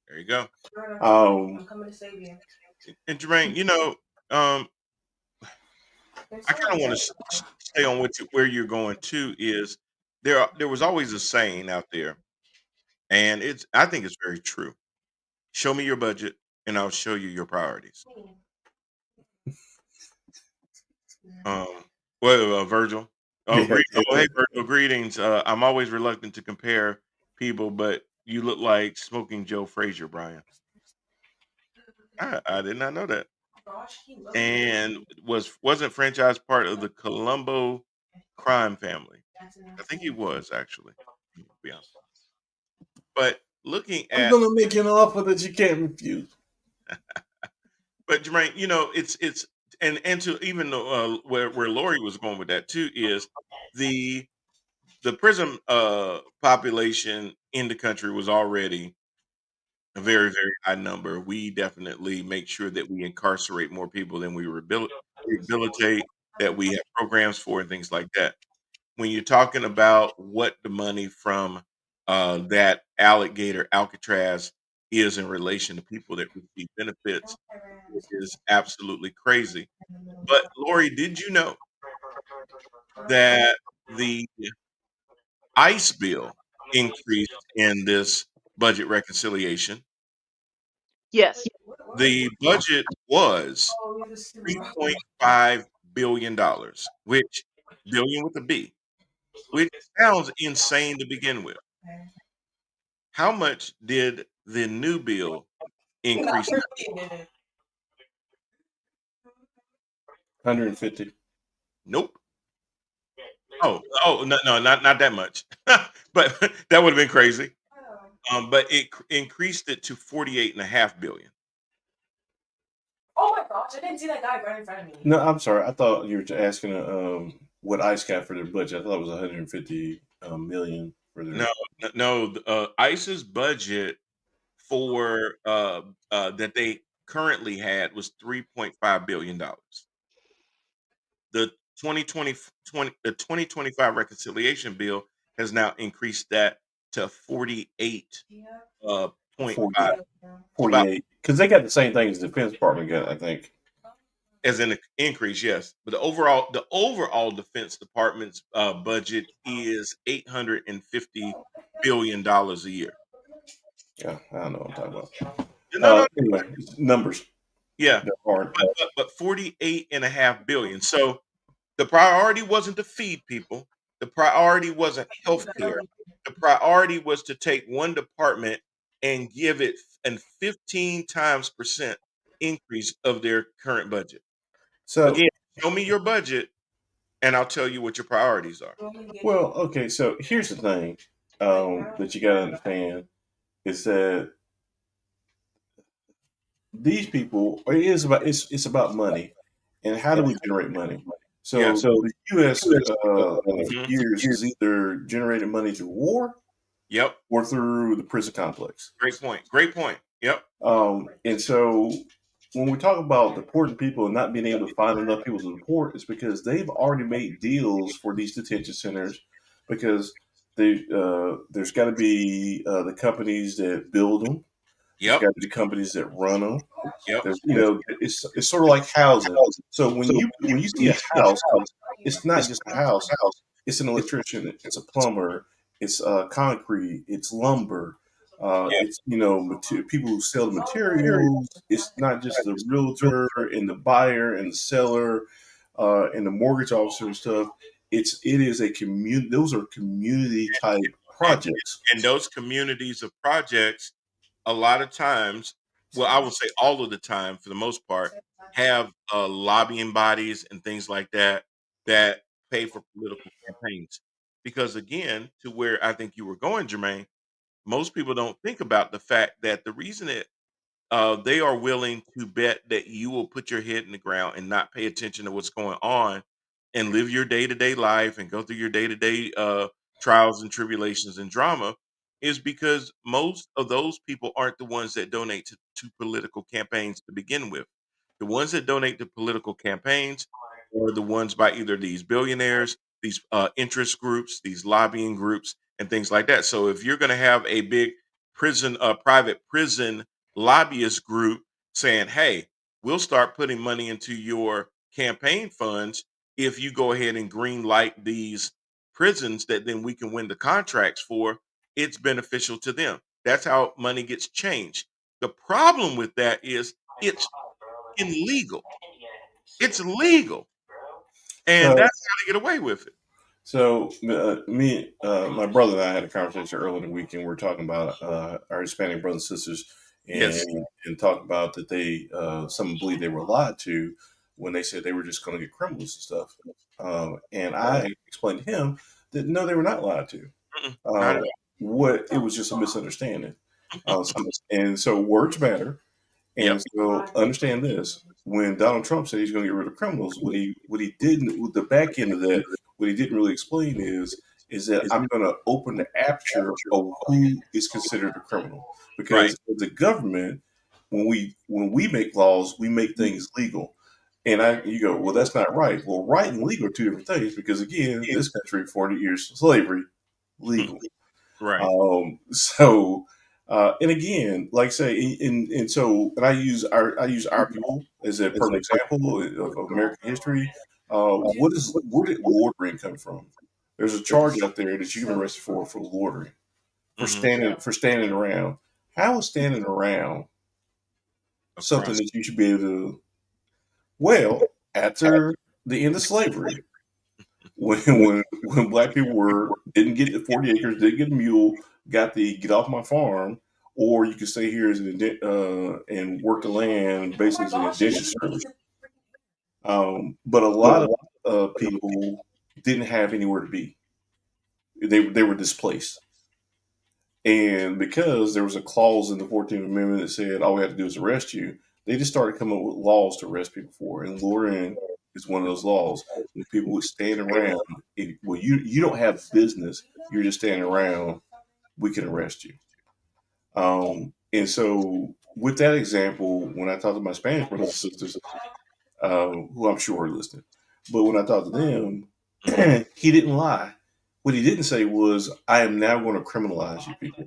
There you go. I'm coming to save you. And Jermaine, I kind of want to stay on where you're going to. Is there was always a saying out there, and I think it's very true. Show me your budget, and I'll show you your priorities. Um, Virgil. Oh, hey, Virgil. Greetings. I'm always reluctant to compare people, but you look like Smoking Joe Frazier, Brian. I did not know that. And wasn't franchise part of the Colombo crime family? I think he was actually. To be honest. But looking I'm at, gonna make you an offer that you can't refuse. but Jermaine, it's and to even where Lori was going with that too is the prison population in the country was already a very, very high number. We definitely make sure that we incarcerate more people than we rehabilitate, that we have programs for and things like that. When you're talking about what the money from that alligator Alcatraz is in relation to people that receive benefits, it is absolutely crazy. But Lori, did you know that the ICE bill increased in this budget reconciliation? Yes. The budget was $3.5 billion, which billion with a B, which sounds insane to begin with. How much did the new bill increase? 150. Nope. Oh, no, not that much. But that would have been crazy. But it increased it to 48.5 billion. Oh my gosh, I didn't see that guy right in front of me. No, I'm sorry. I thought you were asking what ICE got for their budget. I thought it was 150 million for their. No. ICE's budget for that they currently had was $3.5 billion. The 2025 reconciliation bill has now increased that to 48.5. 48, because they got the same thing as the Defense Department got, I think. As an increase, yes, but the overall Defense Department's budget is $850 billion a year. Yeah, I don't know what I'm talking about. No. Anyway, numbers. Yeah, but 48.5 billion. So the priority wasn't to feed people. The priority wasn't healthcare. The priority was to take one department and give it an 15 times percent increase of their current budget. So again, show me your budget, and I'll tell you what your priorities are. Well, okay. So here's the thing that you got to understand is that these people, it's about money, and how do we generate money? So, Yeah. The U.S. For years has either generated money through war, Yep, or through the prison complex. Great point. Yep. And so when we talk about deporting people and not being able to find enough people to deport, it's because they've already made deals for these detention centers because there's got to be the companies that build them. Yep. There's got to be the companies that run them. Yep. It's sort of like housing. So when you see a house, it's not just a house. It's an electrician. It's a plumber. It's concrete. It's lumber. It's people who sell the materials. It's not just the realtor and the buyer and the seller and the mortgage officer and stuff. It is a community. Those are community type projects. And those communities of projects, a lot of times, well, I will say all of the time for the most part, have lobbying bodies and things like that that pay for political campaigns. Because again, to where I think you were going, Jermaine, most people don't think about the fact that the reason that they are willing to bet that you will put your head in the ground and not pay attention to what's going on and live your day to day life and go through your day to day trials and tribulations and drama is because most of those people aren't the ones that donate to political campaigns to begin with. The ones that donate to political campaigns are the ones by either these billionaires, these interest groups, these lobbying groups, and things like that. So if you're going to have a big private prison lobbyist group saying, hey, we'll start putting money into your campaign funds if you go ahead and green light these prisons that then we can win the contracts for, it's beneficial to them. That's how money gets changed. The problem with that is it's illegal. It's legal. And So, that's how they get away with it. my brother and I had a conversation earlier in the week, and we are talking about our Hispanic brothers and sisters, and Yes. and talking about that they some believe they were lied to when they said they were just going to get criminals and stuff. And I explained to him that no, they were not lied to. Mm-mm, not Uh, at all. what it was just a misunderstanding. And so words matter. Yep. And so understand this: when Donald Trump said he's going to get rid of criminals, what he didn't, with the back end of that, what he didn't really explain is that I'm going to open the aperture of who is considered a criminal, Right. because the government, when we make laws, we make things legal. And you go, well, that's not right. Well, right and legal are two different things, because again, this country, 40 years of slavery, legal. Right. And again, like I say, and I use our people as a perfect example of American history. Where did loitering come from? There's a charge out there that you can be arrested for loitering, for Hmm. standing around. How is standing around something Across. that you should be able to? Well, after the end of slavery, when when black people didn't get the 40 acres, didn't get a mule, got the get off my farm, or you could stay here as and work the land Oh basically my as an gosh, you indentured didn't service. leave your But a lot of people didn't have anywhere to be. They were displaced, and because there was a clause in the 14th Amendment that said all we had to do is arrest you, they just started coming up with laws to arrest people for. And loitering is one of those laws. When people would stand around, well, you don't have business. You're just standing around. We can arrest you. And so, with that example, when I talk to my Spanish brothers and sisters, who I'm sure are listening, but when I talked to them, Hmm. he didn't lie. What he didn't say was, "I am now going to criminalize you people."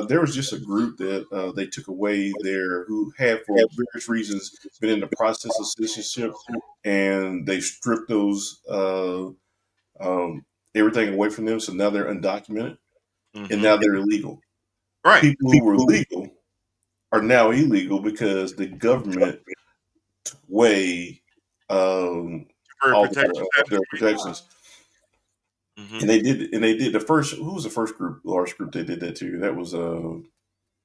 There was just a group that they took away there who had, for various reasons, been in the process of citizenship, and they stripped those um, everything away from them. So now they're undocumented, and Hmm. now they're illegal. Right. People who were legal are now illegal because the government took away For all protection their status. protections. Hmm. And they did the first. Who was the first large group they did that to? That was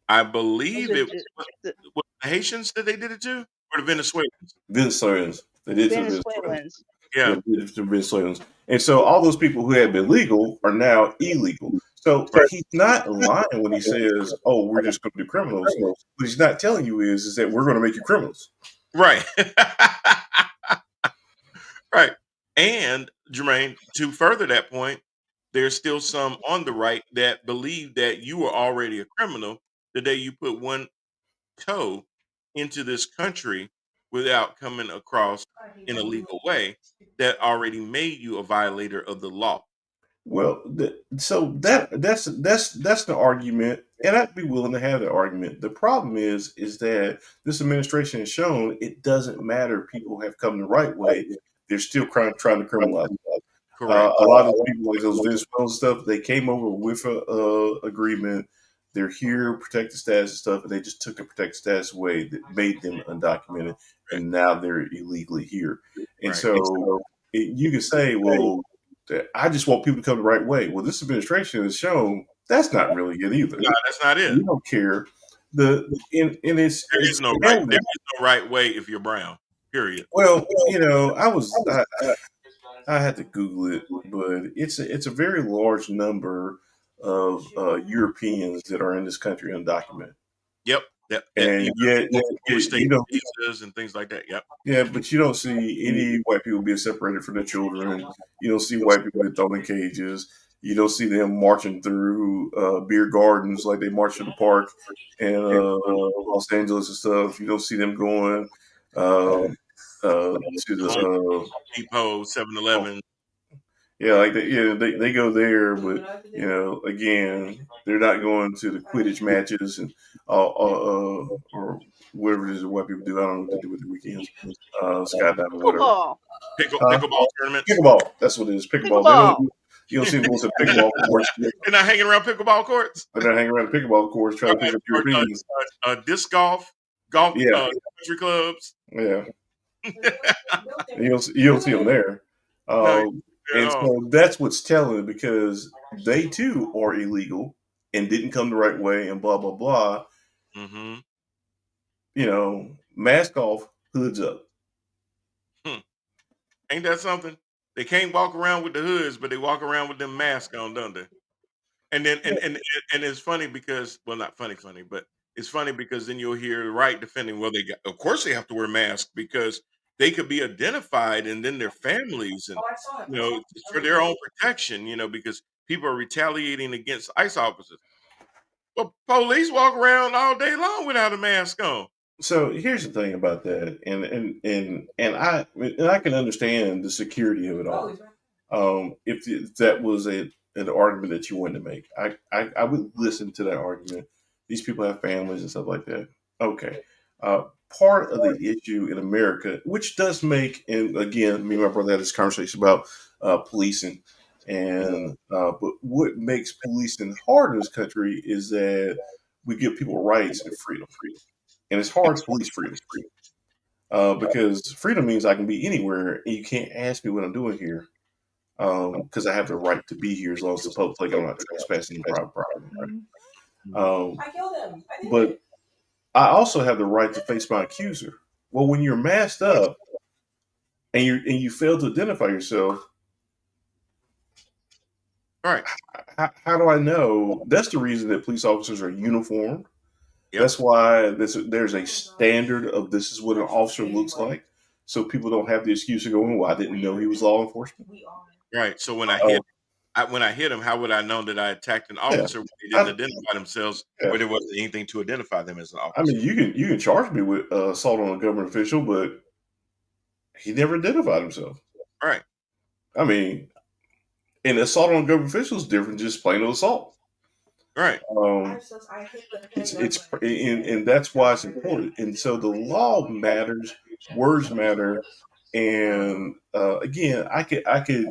I Those believe are it the was the Haitians that they did it to, or the Venezuelans. Venezuelans. They did it to the Venezuelans. Venezuelans. Yeah, Yeah. they did it to the Venezuelans. And so all those people who had been legal are now illegal. So Right. he's not lying when he says, "Oh, we're just going to do criminals." What he's not telling you is that we're going to make you criminals. Right. Right. And Jermaine, to further that point, there's still some on the right that believe that you were already a criminal the day you put one toe into this country without coming across in a legal way that already made you a violator of the law. Well, so that's the argument, and I'd be willing to have that argument. The problem is that this administration has shown it doesn't matter. People have come the right way; they're still trying to criminalize. Correct. A lot of the people, like those Venezuelan stuff, they came over with a agreement. They're here, protected status and stuff, and they just took the protected status away that made them undocumented, Right. and now they're illegally here. And Right. so you can say, well, that I just want people to come the right way. Well, this administration has shown that's not really it either. No, that's not it. We don't care. and There is it's no right. There astounding. is no right way if you're brown. Period. Well, I had to Google it, but it's a very large number of Europeans that are in this country undocumented, Yep. That and you yet overstayed you don't. visas and things like that. Yep. Yeah, but you don't see any white people being separated from their children. You don't see white people being thrown in cages. You don't see them marching through beer gardens like they march in the park in Los Angeles and stuff. You don't see them going um, to the Home Depot, 7-Eleven. yeah, like they go there, but again, they're not going to the Quidditch matches and or whatever it is that white people do. I don't know what they do with the weekends, skydiving, whatever. Pickleball. Pickleball tournaments. Pickleball. That's what it is. Pickleball. They don't. Pickleball. You don't see them going to the pickleball courts. They're not hanging around pickleball courts. They're not hanging around the pickleball courts trying to pick up Or, Europeans. disc golf, golf Yeah, country clubs. yeah. You don't see them there. No, at And all. so that's what's telling because they too are illegal and didn't come the right way and blah blah blah. Mm-hmm. Mask off, hoods up. Ain't that something? They can't walk around with the hoods, but they walk around with them masks on, don't they? And then and it's funny because well, not funny, but it's funny because then you'll hear the right defending. Well, of course they have to wear masks because they could be identified, and then their families, and Oh, I saw it. it's for their own protection. Because people are retaliating against ICE officers. Well, police walk around all day long without a mask on. So here's the thing about that, and I can understand the security of it all. If that was an argument that you wanted to make, I would listen to that argument. These people have families and stuff like that. Okay. Uh, Part of the issue in America, which does make, and again, me and my brother had this conversation about policing, and but what makes policing hard in this country is that we give people rights and freedom, and it's hard to police freedom. Because freedom means I can be anywhere and you can't ask me what I'm doing here because I have the right to be here as long as the public I'm not trespassing private property. Mhm. I killed him. I did But it. I also have the right to face my accuser. Well, when you're masked up and you fail to identify yourself, All right. how do I know? That's the reason that police officers are uniformed. Yep. That's why there's a standard of this is what an officer looks like, so people don't have the excuse of going, "Well, I didn't know he was law enforcement." We are. Right. So when I Oh, hit him, how would I know that I attacked an yeah, officer when they didn't I, identify themselves, yeah. or there wasn't anything to identify them as an I mean, officer? you can charge me with assault on a government official, but he never identified himself. Right. I mean, an assault on a government official is different than just plain old assault. Right. I hit the And that's why it's important. And so the law matters, words matter, and again, I could,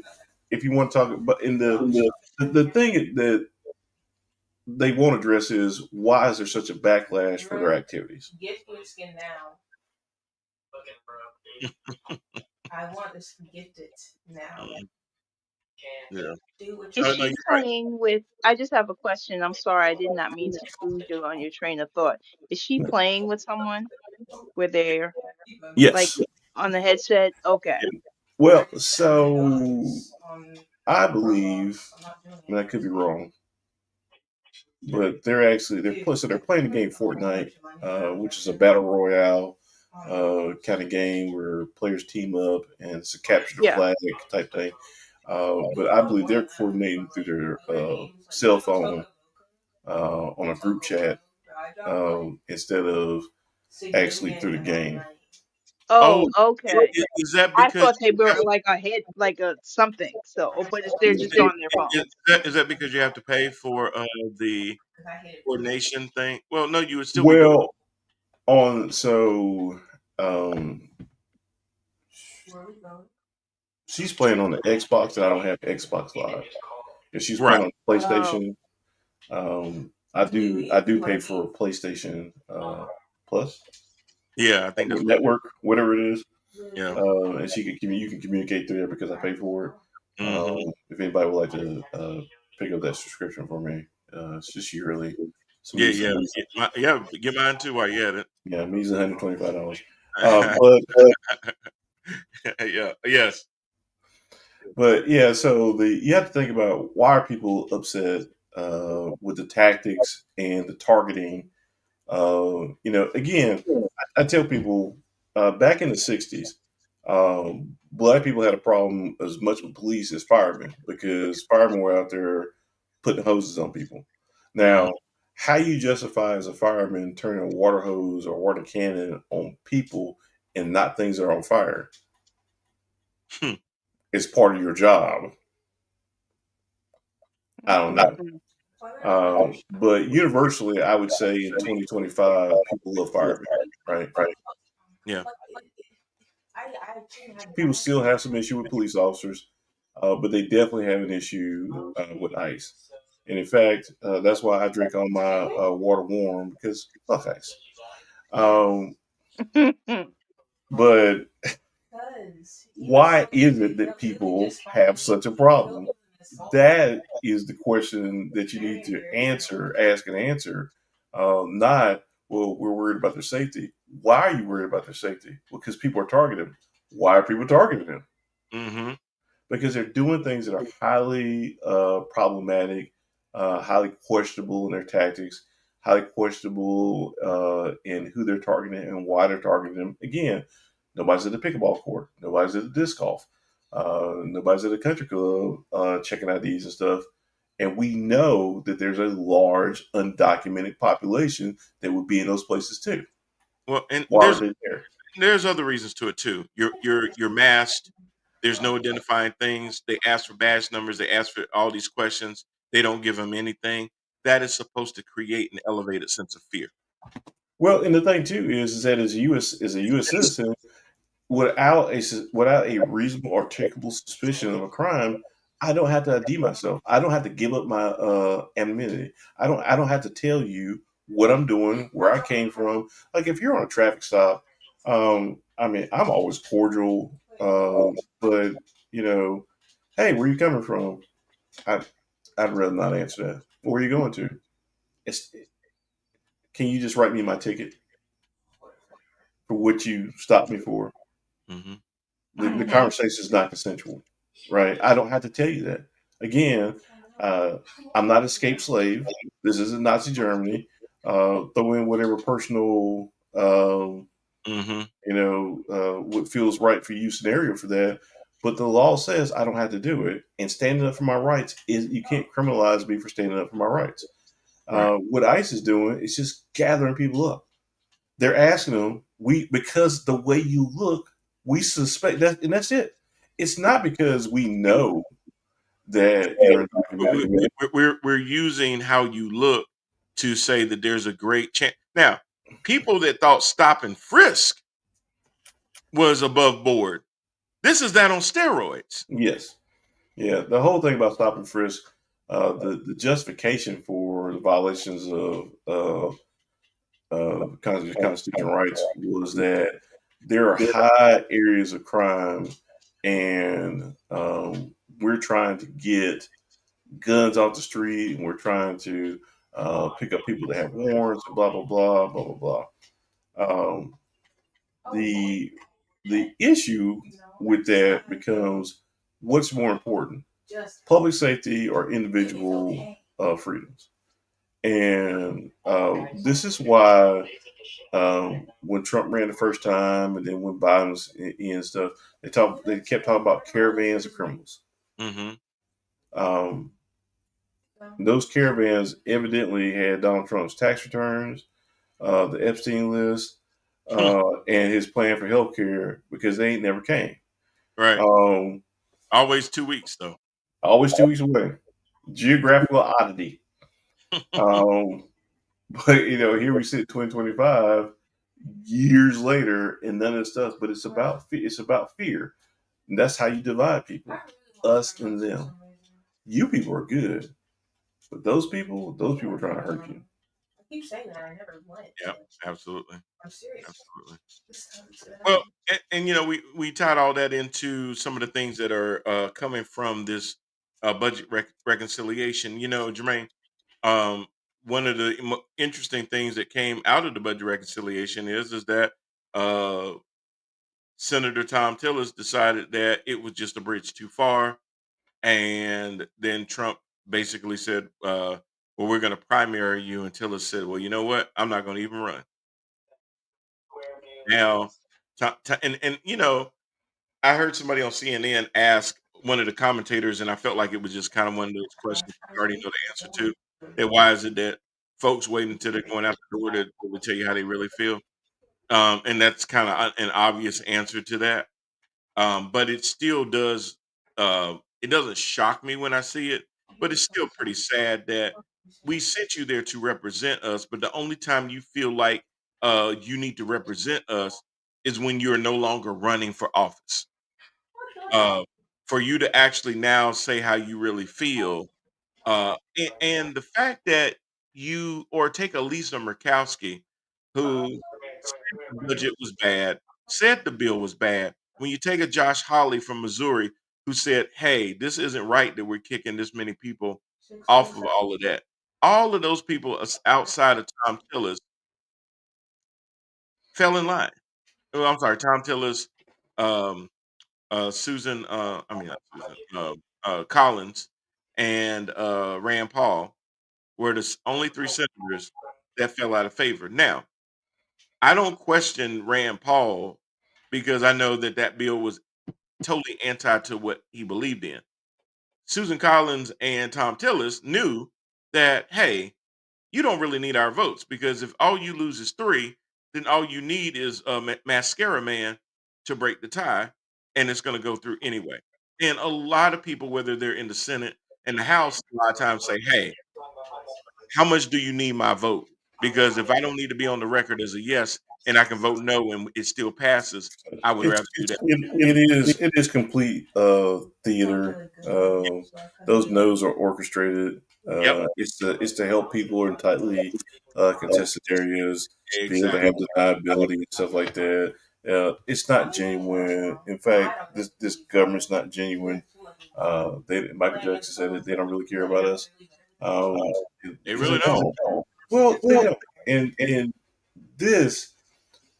if you want to talk, but in the thing that they won't address is why is there such a backlash for their activities? Get your skin now. I want this gifted now. Yeah. Do what Is No, you you're she right. playing with? I just have a question. I'm sorry, I did not mean to lose you on your train of thought. Is she playing with someone where they're like Yes. on the headset? Okay. Well, so I believe, and I could be wrong, but they're playing the game Fortnite, which is a battle royale kind of game where players team up and it's a capture the Yeah. flag type thing. But I believe they're coordinating through their cell phone on a group chat instead of actually through the game. Oh, Oh, okay. is that I because thought they were like a head, like a something. So, but they're just on their phone. is that because you have to pay for the coordination thing? Well, no, you would still be doing. Well, on so um, she's playing on the Xbox, and I don't have Xbox Live. If she's Right. playing on Oh, PlayStation, I do pay for PlayStation Plus Yeah, I think that's what. network, whatever it is, Yeah. and you can communicate through there because I pay for it. Hmm. If anybody would like to pick up that subscription for me, it's just yearly, some Yeah, music. yeah, get mine too while you at it. Yeah, music $125. But Yeah, yes. but yeah, so you have to think about why are people upset with the tactics and the targeting. Again, I tell people back in the '60s, black people had a problem as much with police as firemen because firemen were out there putting hoses on people. Mhm. Now, how you justify as a fireman turning a water hose or water cannon on people and not things that are on fire Hmm. is part of your job. I don't know. Mm-mm-mm. But universally, I would say in 2025, people love firemen, right? Yeah. People still have some issue with police officers, but they definitely have an issue with ICE. And in fact, that's why I drink all my water warm because fuck ICE. Um, but why is it that people have such a problem? That is the question that you need to ask and answer. Not, well, we're worried about their safety. Why are you worried about their safety? Because people are targeting them. Why are people targeting them? Mm-hmm. Because they're doing things that are highly problematic, highly questionable in their tactics, highly questionable in who they're targeting and why they're targeting them. Again, nobody's at the pickleball court, nobody's at the disc golf, nobody's at a country club checking IDs and stuff. And we know that there's a large undocumented population that would be in those places too. Well, and Why are they there? there's other reasons to it too. You're masked. There's no identifying things. They ask for badge numbers. They ask for all these questions. They don't give them anything. That is supposed to create an elevated sense of fear. Well, and the thing too is that as a U.S. citizen, without a reasonable articulable suspicion of a crime, I don't have to ID myself. I don't have to give up my anonymity. I don't have to tell you what I'm doing, where I came from. Like if you're on a traffic stop, I mean, I'm always cordial, but you know, hey, where you coming from? I I'd rather not answer that. Where are you going to? It's, can you just write me my ticket for what you stopped me for? Hmm. The Mhm. conversation is not consensual, right? I don't have to tell you that. Again, uh, I'm not an escaped slave. This isn't Nazi Germany. Throw in whatever personal, Hmm. what feels right for you scenario for that. But the law says I don't have to do it. And standing up for my rights is you can't criminalize me for standing up for my rights. Right. What ICE is doing is just gathering people up. They're asking them, because the way you look, we suspect that, and that's it. It's not because we know that you're We, undocumented. we're using how you look to say that there's a great chance. Now, people that thought stop and frisk was above board. This is that on steroids. Yes, yeah. The whole thing about stop and frisk, the justification for the violations of constitutional rights was that there are high areas of crime, and we're trying to get guns off the street, and we're trying to pick up people that have warrants, and blah blah blah blah blah blah. The issue with that becomes what's more important, public safety or individual freedoms, and this is why when Trump ran the first time, and then when Biden was in and stuff, they kept talking about caravans of criminals. Hmm. Um, those caravans evidently had Donald Trump's tax returns, the Epstein list, and his plan for health care because they ain't never came. Right. Um, Always 2 weeks though. always 2 weeks away. Geographical oddity. Um, but here we sit 2025 years later and none of this stuff, but it's about fear. And that's how you divide people. Us and them. You people are good, but those people are trying to hurt you. Yeah, absolutely. Absolutely. Well, and we tied all that into some of the things that are coming from this budget reconciliation. Jermaine, um, one of the interesting things that came out of the budget reconciliation is that uh, Senator Tom Tillis decided that it was just a bridge too far, and then Trump basically said, "Well, we're going to primary you." And Tillis said, "Well, you know what? I'm not going to even run now." And I heard somebody on CNN ask one of the commentators, and I felt like it was just kind of one of those questions you already know the answer to. That why is it that folks wait until they're going out the door to tell you how they really feel? And that's kind of an obvious answer to that. But it still does. It doesn't shock me when I see it, but it's still pretty sad that we sent you there to represent us. But the only time you feel like you need to represent us is when you're no longer running for office. uh, for you to actually now say how you really feel. And the fact that you or take a Lisa Murkowski who said the budget was bad, said the bill was bad. When you take a Josh Hawley from Missouri who said, "Hey, this isn't right that we're kicking this many people off of all of that." All of those people outside of Tom Tillis fell in line. Oh, I'm sorry, Tom Tillis, um, Susan, I mean not Susan, Collins, and Rand Paul were the only three senators that fell out of favor. Now, I don't question Rand Paul because I know that that bill was totally anti to what he believed in. Susan Collins and Tom Tillis knew that, hey, you don't really need our votes because if all you lose is three, then all you need is a mascara man to break the tie, and it's going to go through anyway. And a lot of people, whether they're in the Senate and the House, a lot of times say, "Hey, how much do you need my vote? Because if I don't need to be on the record as a yes and I can vote no and it still passes, I would rather do that." It is complete theater. Those no's are orchestrated. Yep, It's to help people in tightly contested areas be able to exactly. have deniability and stuff like that. It's not genuine. In fact, this government's not genuine. Michael Jackson said that they don't really care about us They because really they don't. don't. Well, they don't. And this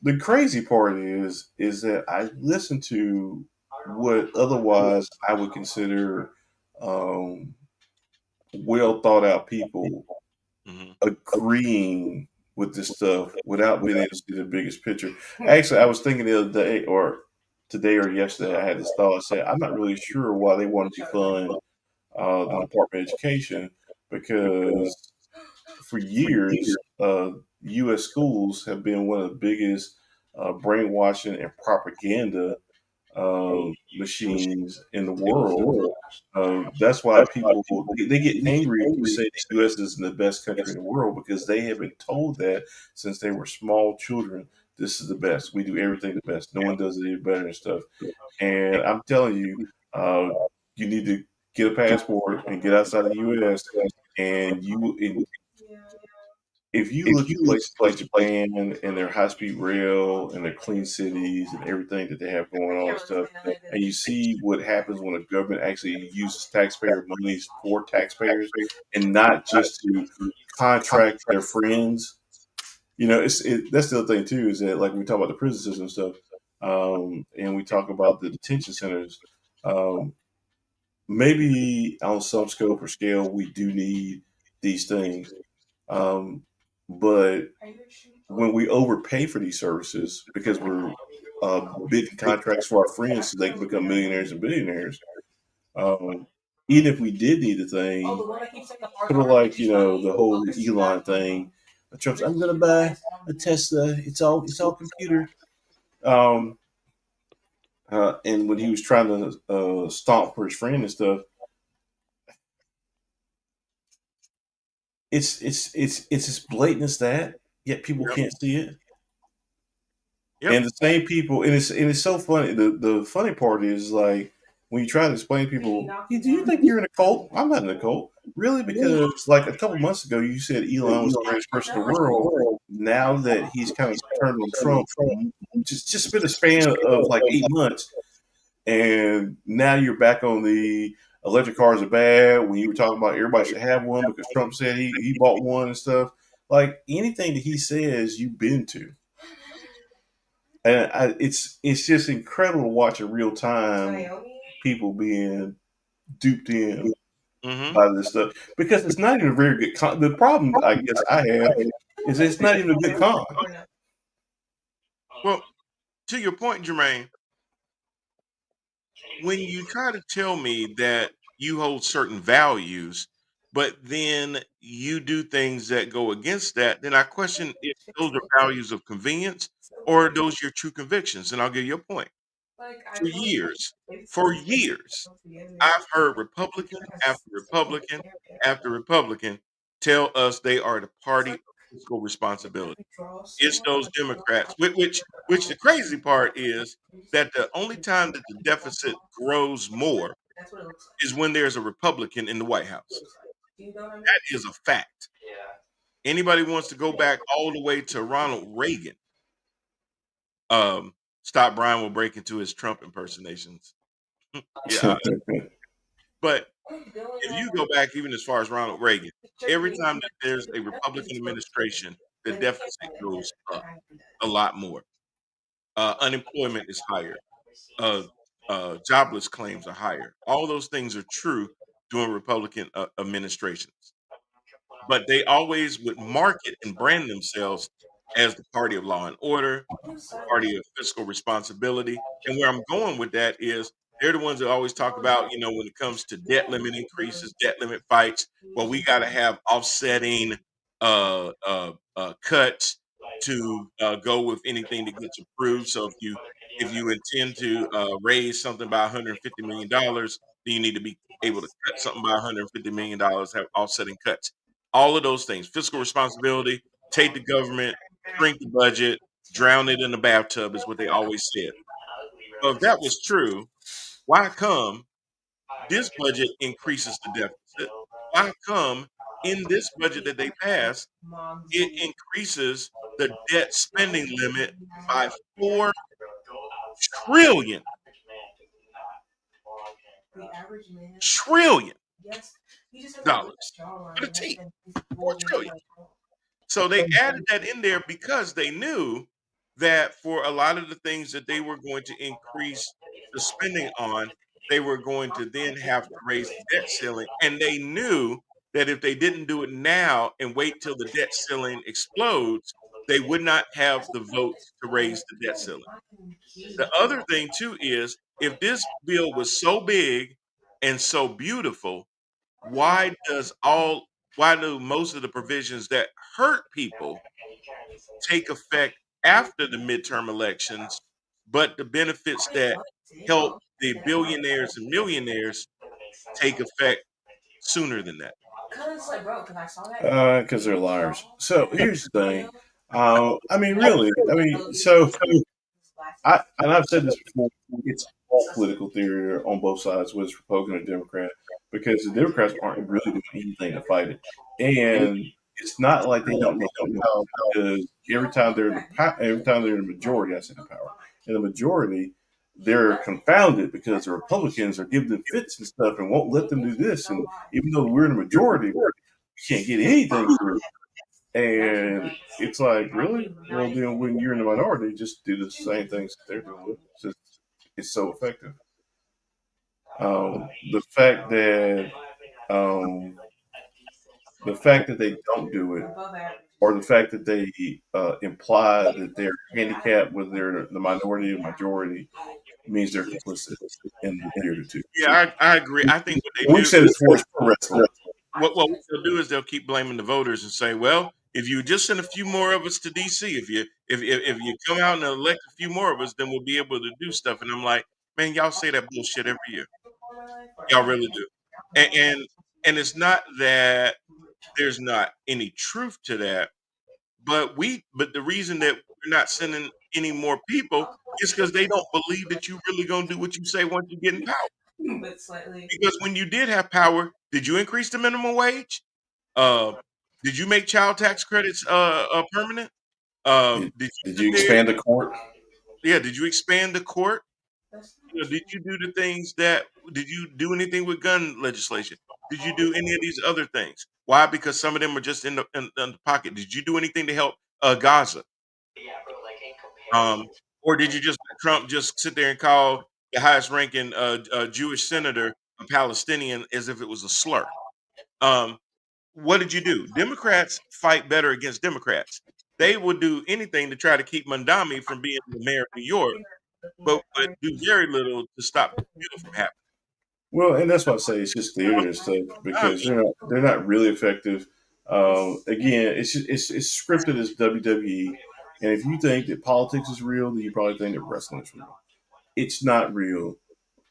the crazy part is that I listen to what otherwise I would consider um, well thought out people Hmm. agreeing with this stuff without being able to see the biggest picture. Actually, I was thinking the other day or today or yesterday, I had this thought. I said, I'm not really sure why they want to defund the Department of Education because for years, U.S. schools have been one of the biggest brainwashing and propaganda machines in the world. That's why people they get angry if you say the U.S. isn't the best country in the world because they have been told that since they were small children. This is the best. We do everything the best. No one does it any better and stuff. And I'm telling you, uh, you need to get a passport and get outside of the U.S. And if you look at places like Japan and their high speed rail and their clean cities and everything that they have going on and stuff, and you see what happens when a government actually uses taxpayer monies for taxpayers and not just to contract their friends, that's the other thing too is that like when we talk about the prison system and stuff, and we talk about the detention centers. Um, Maybe on some scope or scale we do need these things, um, but when we overpay for these services because we're bidding contracts for our friends so they can become millionaires and billionaires. Um, Even if we did need a thing, sort of like the whole Elon thing, Trump's I'm gonna buy a Tesla. It's all computer. Um, and when he was trying to stomp for his friend and stuff, it's as blatant as that. Yet people Yep. can't see it. Yep. And the same people, and it's so funny. The funny part is like when you try to explain to people, "Hey, do you think you're in a cult? I'm not in a cult, really, because like a couple months ago you said Elon was the greatest person in the world. Now that he's kind of turned on Trump, just been a span of like 8 months, and now you're back on the electric cars are bad. When you were talking about everybody should have one because Trump said he bought one and stuff. Like anything that he says, you've been to, and it's just incredible to watch in real time people being duped in Hmm. by this stuff because it's not even a very good con. The problem I guess I have is it's not even a good con. Well, to your point, Jermaine, when you try to tell me that you hold certain values, but then you do things that go against that, then I question if those are values of convenience or are those your true convictions. And I'll give you a point. For years, for years, I've heard Republican after Republican after Republican tell us they are the party of fiscal responsibility. It's those Democrats, which the crazy part is that the only time that the deficit grows more is when there's a Republican in the White House. That is a fact. Anybody wants to go back all the way to Ronald Reagan, stop Brian will break into his Trump impersonations. Yeah, but if you go back even as far as Ronald Reagan, every time that there's a Republican administration, the deficit goes up a lot more. Unemployment is higher. uh, Jobless claims are higher. All those things are true during Republican administrations, but they always would market and brand themselves as the party of law and order, party of fiscal responsibility. And where I'm going with that is they're the ones that always talk about, when it comes to debt limit increases, debt limit fights, well, we got to have offsetting cuts to go with anything that gets approved. So if you intend to raise something by $150 million, then you need to be able to cut something by $150 million, have offsetting cuts. All of those things, fiscal responsibility, take the government, shrink the budget, drown it in the bathtub is what they always said. So if that was true, why come this budget increases the deficit? Why come in this budget that they passed, it increases the debt spending limit by $4 trillion with a T, 4 trillion. So they added that in there because they knew that for a lot of the things that they were going to increase the spending on, they were going to then have to raise the debt ceiling. And they knew that if they didn't do it now and wait till the debt ceiling explodes, they would not have the votes to raise the debt ceiling. The other thing too is if this bill was so big and so beautiful, why does all why do most of the provisions that hurt people take effect after the midterm elections, but the benefits that help the billionaires and millionaires take effect sooner than that? Because they're liars. So here's the thing. I mean, really. I mean, so and I've said this before. It's all political theory on both sides, whether it's Republican or Democrat, because the Democrats aren't really doing anything to fight it, and it's not like they don't know how because every time they're in the majority, I say the power in the majority, they're confounded because the Republicans are giving them fits and stuff and won't let them do this, and even though we're in the majority, we can't get anything through. And it's like, really? Well, then when you're in the minority, just do the same things that they're doing. It's so effective. The fact that um, the fact that they don't do it, or the fact that they imply that they're handicapped whether they're the minority or majority, means they're complicit in the theater too. So Yeah, I agree. I think what they we do, said it's for wrestling. what they'll do is they'll keep blaming the voters and say, "Well, if you just send a few more of us to DC, if you come out and elect a few more of us, then we'll be able to do stuff." And I'm like, man, y'all say that bullshit every year. Y'all really do. And it's not that there's not any truth to that, but the reason that we're not sending any more people is because they don't believe that you really gonna do what you say once you get in power. Because when you did have power, did you increase the minimum wage? Uh, did you make child tax credits permanent? Did you Did sit you there? expand the court? Yeah, did you expand the court? Did you do the things that Did you do anything with gun legislation? Did you do any of these other things? Why? Because some of them are just in the pocket. Did you do anything to help Gaza? Um, or did you just let Trump just sit there and call the highest ranking Jewish senator a Palestinian as if it was a slur? Um, what did you do? Democrats fight better against Democrats. They would do anything to try to keep Mondami from being the mayor of New York, but do very little to stop the bill from happening. Well, and that's why I say it's just theater and stuff I because mean, they're not really effective. Again, it's scripted as WWE, and if you think that politics is real, then you probably think that wrestling is real. It's not real.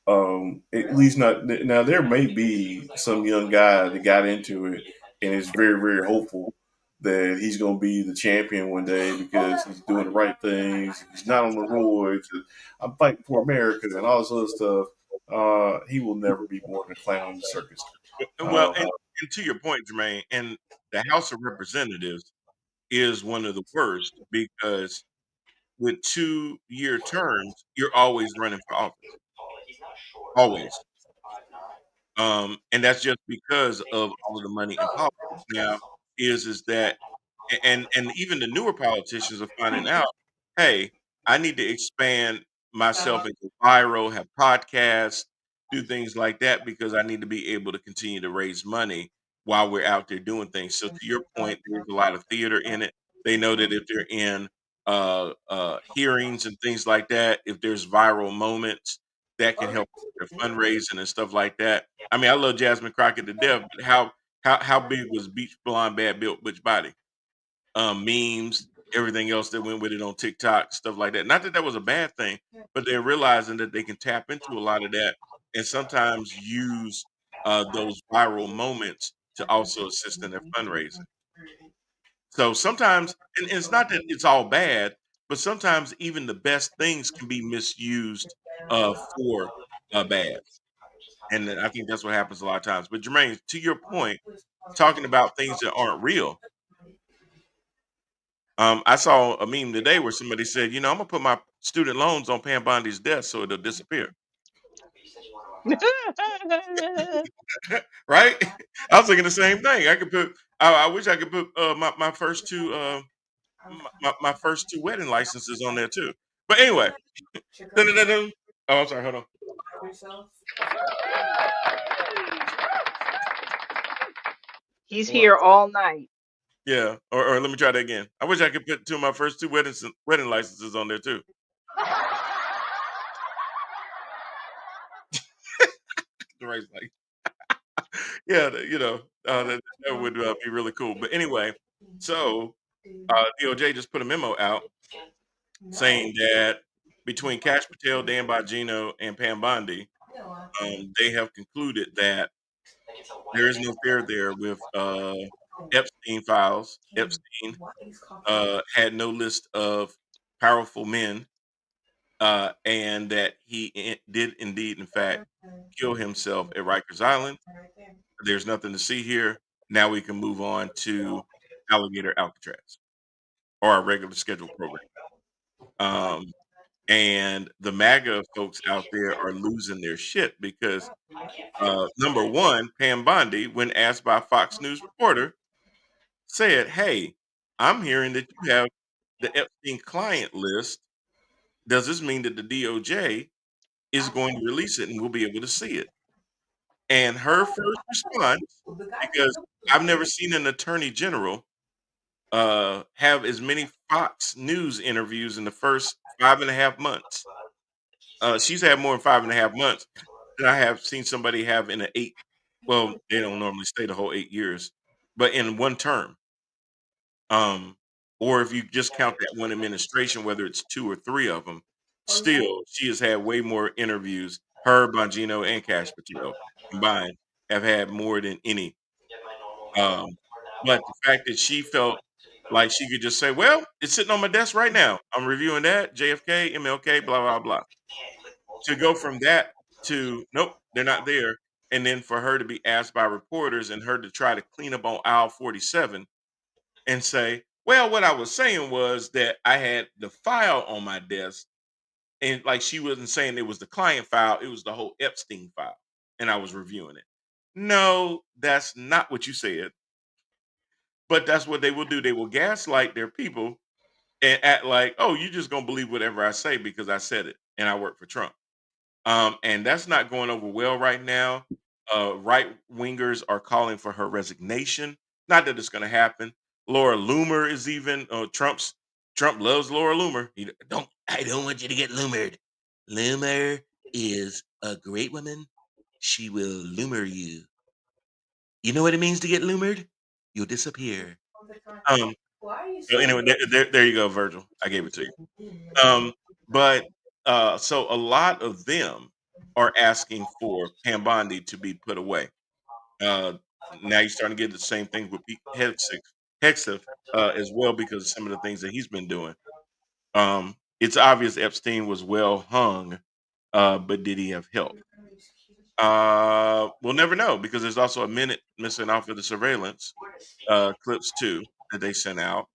At least not now. There may be some young guy that got into it and is very, very hopeful that he's going to be the champion one day because he's doing the right things. He's not on the roids. I'm fighting for America and all this other stuff. He will never be more than a clown in the circus. well, Uh, and to your point, Jermaine, and the House of Representatives is one of the worst because with 2-year terms, you're always running for office, always. And that's just because of all of the money in politics. Now, is that and even the newer politicians are finding out, hey, I need to expand myself into viral, have podcasts, do things like that because I need to be able to continue to raise money while we're out there doing things. So to your point, there's a lot of theater in it. They know that if they're in hearings and things like that, if there's viral moments that can help their fundraising and stuff like that. I mean, I love Jasmine Crockett to death, but how big was Beach Blonde Bad Built Butch Body? Memes, everything else that went with it on TikTok, stuff like that. Not that that was a bad thing, but they're realizing that they can tap into a lot of that and sometimes use those viral moments to also assist in their fundraising. So sometimes, and it's not that it's all bad, but sometimes even the best things can be misused for bad. And then I think that's what happens a lot of times. But Jermaine, to your point, talking about things that aren't real, I saw a meme today where somebody said, I'm gonna put my student loans on Pam Bondi's desk so it'll disappear. Right? I was thinking the same thing. I could put. I wish I could put my first two my first two wedding licenses on there too. But anyway, dun-dun-dun-dun. Oh, I'm sorry. Hold on. He's Hold on. here all night. Yeah. Or let me try that again. I wish I could put two of my first two wedding licenses on there too. Right, like, yeah, that would be really cool. But anyway, so DOJ just put a memo out saying that between Cash Patel, Dan Bongino, and Pam Bondi, they have concluded that there is no fair there with Epstein files. Epstein had no list of powerful men, and that he did indeed, in fact, kill himself at Rikers Island. There's nothing to see here. Now we can move on to Alligator Alcatraz or our regular scheduled program. Um, and the MAGA folks out there are losing their shit because number one, Pam Bondi, when asked by a Fox News reporter, said, "Hey, I'm hearing that you have the Epstein client list. Does this mean that the DOJ is going to release it and we'll be able to see it?" And her first response, because I've never seen an attorney general have as many Fox News interviews in the first 5.5 months. She's had more than 5.5 months than I have seen somebody have in an eight. Well, they don't normally stay the whole 8 years, but in one term. Um, or if you just count that one administration, whether it's two or three of them, still she has had way more interviews. Her, Bongino, and Cash Patel combined have had more than any. Um, but the fact that she felt like she could just say, "Well, it's sitting on my desk right now. I'm reviewing that JFK, MLK, blah blah blah." To go from that to nope, they're not there, and then for her to be asked by reporters and her to try to clean up on aisle 47 and say, "Well, what I was saying was that I had the file on my desk," and like she wasn't saying it was the client file, it was the whole Epstein file. and I was reviewing it. No, that's not what you said, but that's what they will do. They will gaslight their people and act like, oh, you just gonna believe whatever I say because I said it and I work for Trump. And that's not going over well right now. Right wingers are calling for her resignation. Not that it's going to happen. Laura Loomer is even Trump loves Laura Loomer. Don't I don't want you to get Loomered. Loomer is a great woman. She will Loomer you. You know what it means to get Loomered? You'll disappear. Um. Why are you So so anyway, there you go, Virgil. I gave it to you. Um, but so a lot of them are asking for Pam Bondi to be put away. Uh, Now you're starting to get the same thing with Pete Hegseth as well because of some of the things that he's been doing. It's obvious Epstein was well hung, but did he have help? We'll never know because there's also a minute missing off of the surveillance clips too that they sent out.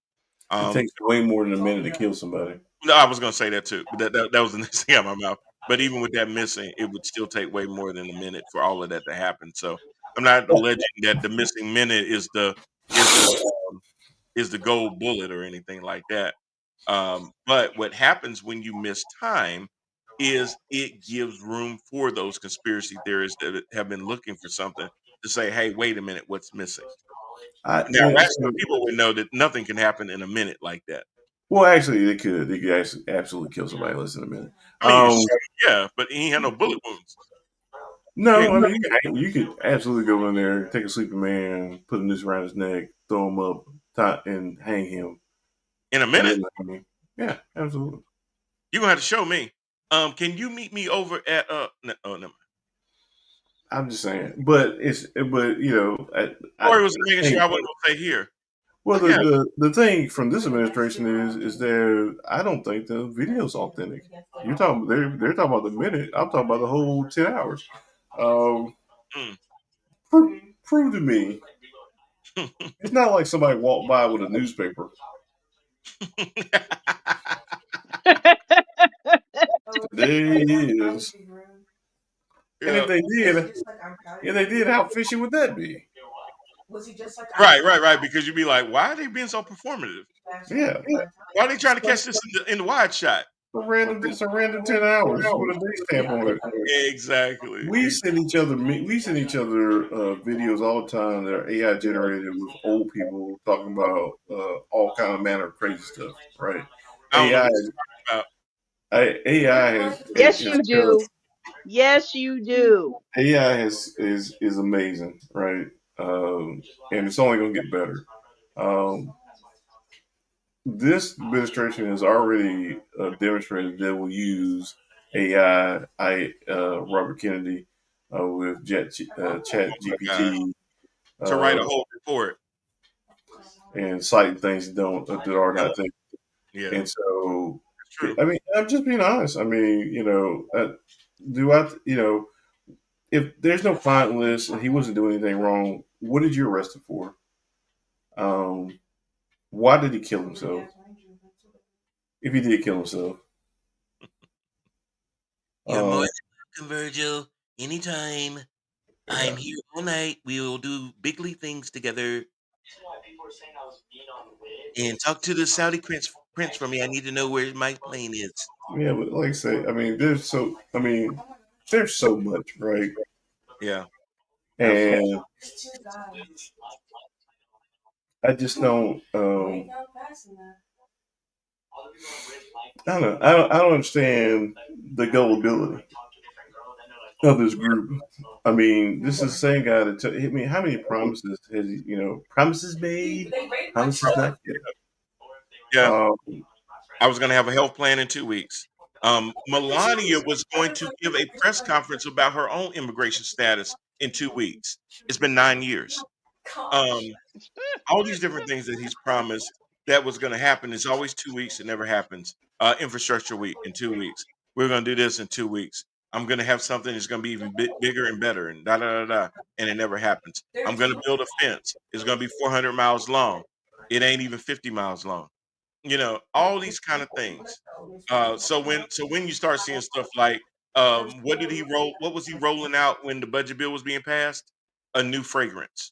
It Um, takes way more than a minute to kill somebody. No, I was gonna say that too, but that was the next thing out of my mouth. But even with that missing, it would still take way more than a minute for all of that to happen. So I'm not alleging that the missing minute is the is the gold bullet or anything like that. But what happens when you miss time is it gives room for those conspiracy theorists that have been looking for something to say, "Hey, wait a minute, what's missing?" Now, rational people would know that nothing can happen in a minute like that. Well, actually, they could. They could actually absolutely kill somebody less than a minute. I mean, you could shoot, yeah, but he ain't had no bullet wounds. You No, ain't I mean you could absolutely go in there, take a sleeping man, put a noose around his neck, throw him up, and hang him, in a and minute. then yeah, absolutely. You're gonna have to show me. Can you meet me over at oh no. I'm just saying, but Corey was making sure think, I wasn't gonna say here. well, Oh yeah. the thing from this administration is there. I don't think the video's authentic. You're talking they're talking about the minute. I'm talking about the whole 10 hours. Um, Mm. prove to me. It's not like somebody walked by with a newspaper. There he is. And Yeah. if they did, how fishy would that be? Was he just like Right. Because you'd be like, why are they being so performative? Yeah, Why are they trying to catch this in the wide shot? it's a random 10 hours with a day stamp on it. Exactly. We send each other videos all the time that are AI generated with old people talking about all kind of manner of crazy stuff. Right? I don't know AI what you're talking AI has Yes, you do. Yes, you do. AI is amazing, right? And it's only going to get better. Um, this administration has already demonstrated they will use AI. Robert Kennedy with Chat about. Oh my God. GPT To write a uh, whole report. and citing things that are Yeah. not things. Yeah. And so, It's true. I mean, I'm just being honest. I mean, do I, if there's no client list and he wasn't doing anything wrong, what did you arrest him for? Um, why did he kill himself? If he did kill himself, You're more um, than welcome, Virgil. Anytime. I'm yeah, here all night. We will do bigly things together. And talk to the Saudi prince for me. I need to know where my plane is. yeah. But like I say, I mean, there's so much, right? Yeah, absolutely. And I just don't. I don't know. I don't understand the gullibility of this group. I mean, this is the same guy that I mean, how many promises has he? Promises made, promises not kept. Yeah, Um, I was going to have a health plan in 2 weeks. Melania was going to give a press conference about her own immigration status in 2 weeks. It's been 9 years. Um, all these different things that he's promised that was going to happen. It's always 2 weeks. It never happens. Infrastructure week in 2 weeks. We're going to do this in 2 weeks. I'm going to have something that's going to be even bigger and better and da da da da. And it never happens. I'm going to build a fence. It's going to be 400 miles long. It ain't even 50 miles long. All these kind of things. So when you start seeing stuff like What did he roll? What was he rolling out when the budget bill was being passed? A new fragrance.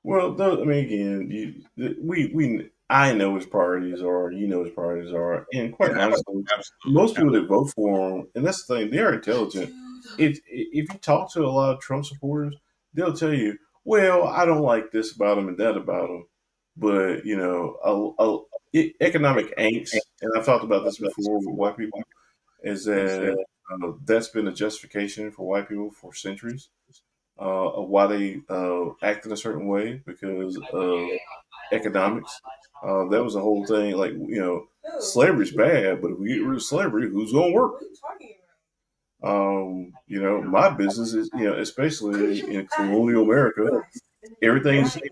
Well, I mean, again, I know his priorities are, you know his priorities are, and quite honestly, Absolutely. most people that vote for him, and that's the thing, they are intelligent. If you talk to a lot of Trump supporters, they'll tell you, "Well, I don't like this about him and that about him," but economic angst, and I've talked about this before with white people, is that that's been a justification for white people for centuries of why they act in a certain way because of economics. That was the whole thing. Like, slavery's bad, but if we get rid of slavery, who's going to work? My business is, especially in colonial America, everything's, they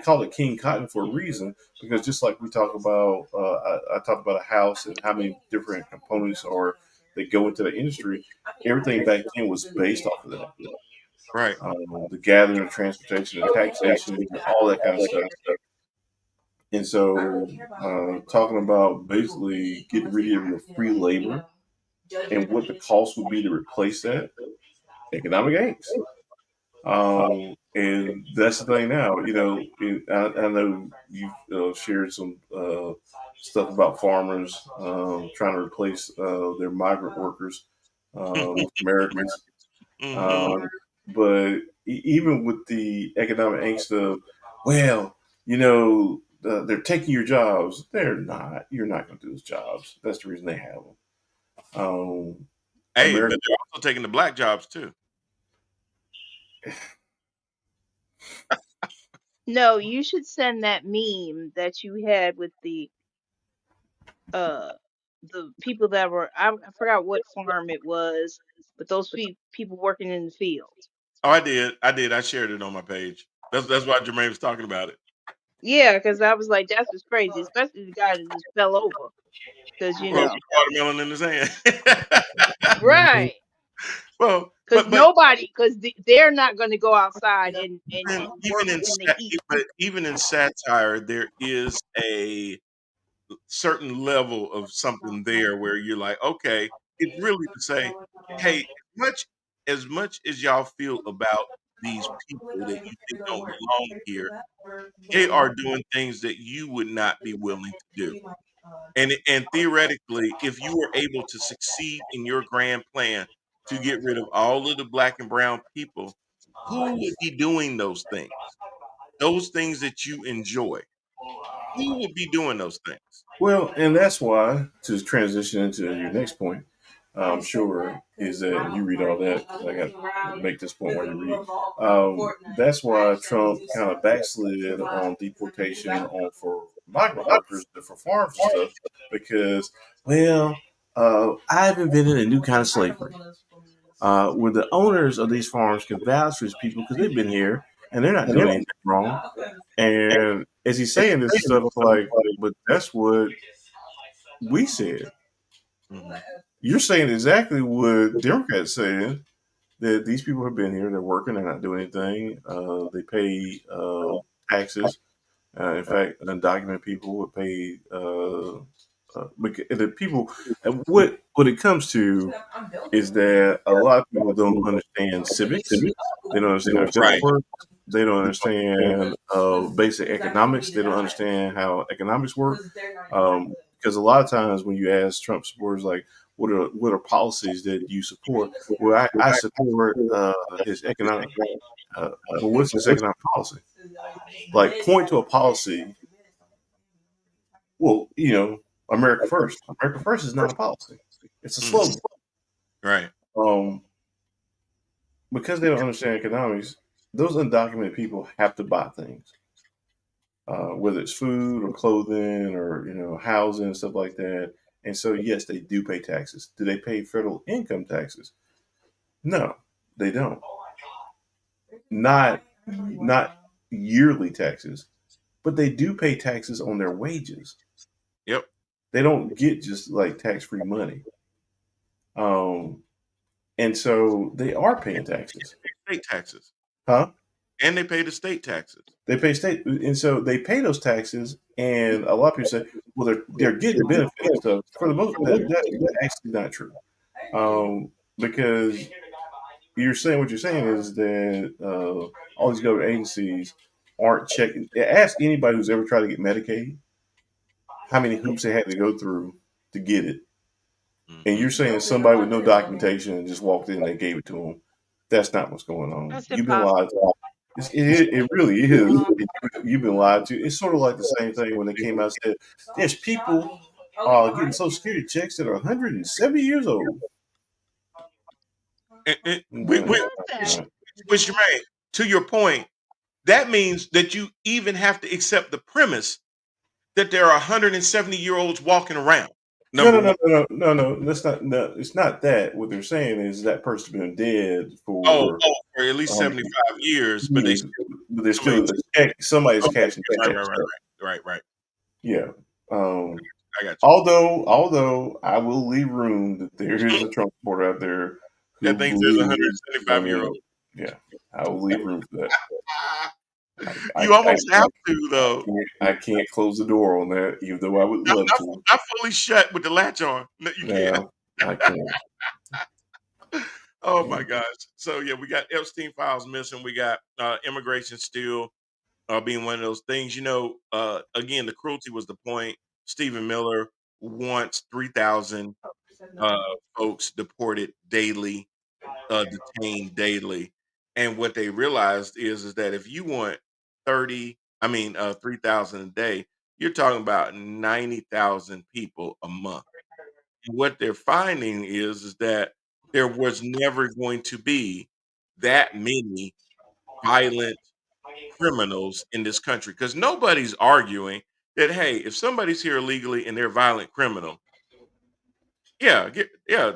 call it King Cotton for a reason because just like we talk about, I talked about a house and how many different components are that go into the industry. Everything back then was based off of that. Right. The gathering, the transportation, the taxation, all that kind of stuff. And so, talking about basically getting rid of your free labor and what the cost would be to replace that, economic angst. And that's the thing now. I know you've shared some stuff about farmers trying to replace their migrant workers with Americans. Hmm. Um, but even with the economic angst of, well, they're taking your jobs. They're not. You're not going to do those jobs. That's the reason they have them. Hey, but America. they're also taking the black jobs too. No, you should send that meme that you had with uh the people that were I forgot what farm it was, but those people working in the field. Oh, I did. I did. I shared it on my page. That's why Jermaine was talking about it. Yeah, because I was like, that's just crazy, especially the guy that just fell over. Because Well, with watermelon in his hand. right, Well, because they're not going to go outside and work in the heat. but even in satire, there is a certain level of something there where you're like, okay, it's really to say, hey, as much as y'all feel about these people that you think don't belong here, they are doing things that you would not be willing to do. And theoretically, if you were able to succeed in your grand plan to get rid of all of the black and brown people, who would be doing those things? Those things that you enjoy. Who would be doing those things? Well, and that's why to transition into your next point, I'm sure is that you read all that. I got to make this point while you read. That's why Trump kind of backslid on deportation on for migrant workers for farms and stuff because, well, I've invented a new kind of slavery where the owners of these farms can vouch for these people because they've been here and they're not doing anything wrong. And as he's saying this stuff, it's like, but that's what we said. Mhm. You're saying exactly what Democrats saying that these people have been here, they're working, they're not doing anything. They pay taxes. In fact, undocumented people would pay. The people, and what it comes to is that a lot of people don't understand civics. They don't understand how government Right. works. They don't understand basic economics. They don't understand how economics work. Because a lot of times when you ask Trump supporters, like, what are policies that you support? Well, I support his economic. Well, what's his economic policy? Like, point to a policy. Well, America first. America first is not a policy; it's a Mhm. slogan. Right. Um, because they don't understand economics, those undocumented people have to buy things, whether it's food or clothing or housing and stuff like that. And so, yes, they do pay taxes. Do they pay federal income taxes? No, they don't. Not yearly taxes, but they do pay taxes on their wages. Yep. They don't get just like tax free money. Um, and so they are paying taxes, State taxes. huh? And they pay the state taxes. They pay state, and so they pay those taxes. And a lot of people say, "Well, they're getting benefits and stuff." For the most, that's actually not true. Because you're saying what you're saying is that all these government agencies aren't checking. Ask anybody who's ever tried to get Medicaid how many hoops they had to go through to get it. And Hmm. you're saying somebody with no documentation and just walked in and they gave it to them. That's not what's going on. That's You've been lied impossible. to. It really is. You've been lied to. It's sort of like the same thing when they came out and said, there's people getting Social Security checks that are 170 years old. We, No, we, Who said no. which Jermaine, to your point, that means that you even have to accept the premise that there are 170-year-olds walking around. No, Number no, one. no, no, no, no, no. That's not. No, it's not that. What they're saying is that person's been dead for For at least um, 75 years, but they years, still but there's somebody. still a check. Somebody's Okay, cashing right, right, checks. right. Yeah. Um, I got although I will leave room that there is you. a Trump supporter out there who That thinks there's a believes. I 175-year-old. mean, yeah, I will leave room for that. I, You I, almost have to, though. I can't close the door on that, even though I would Not, love not, to. not fully shut with the latch on. No, you can't. No, I can't. Oh Yeah. my gosh. So yeah, we got Epstein files missing. We got immigration still being one of those things. Again, the cruelty was the point. Stephen Miller wants 3,000 uh, folks deported daily, detained daily. And what they realized is that if you want 3,000 a day, you're talking about 90,000 people a month. And what they're finding is that there was never going to be that many violent criminals in this country because nobody's arguing that, hey, if somebody's here illegally and they're a violent criminal,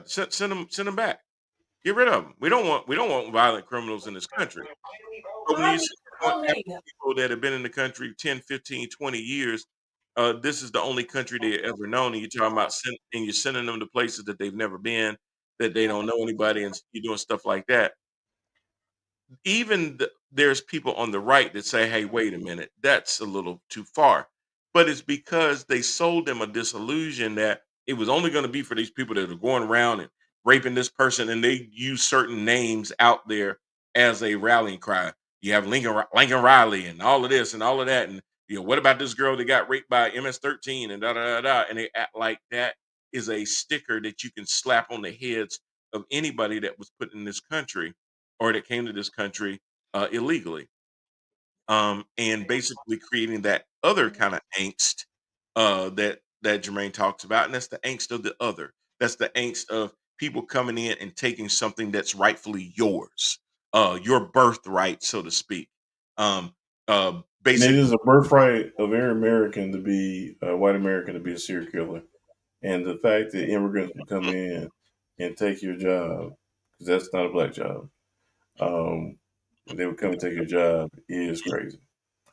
send them back. Get rid of them. We don't want violent criminals in this country. But when you I'm see coming. people that have been in the country 10, 15, 20 years, this is the only country they ever known. And you're talking about you're sending them to places that they've never been, that they don't know anybody, and you're doing stuff like that. There's people on the right that say, "Hey, wait a minute, that's a little too far." But it's because they sold them a disillusion that it was only going to be for these people that are going around and raping this person, and they use certain names out there as a rallying cry. You have Lincoln Riley and all of this and all of that, and what about this girl that got raped by MS-13 and da da da da, and they act like that is a sticker that you can slap on the heads of anybody that was put in this country or that came to this country illegally, and basically creating that other kind of angst that Jermaine talks about, and that's the angst of the other. That's the angst of people coming in and taking something that's rightfully yours, your birthright, so to speak. Um, And it Basically, is a birthright of every American to be a white American to be a serial killer. And the fact that immigrants will come in and take your job, because that's not a black job, um, they would come and take your job is crazy.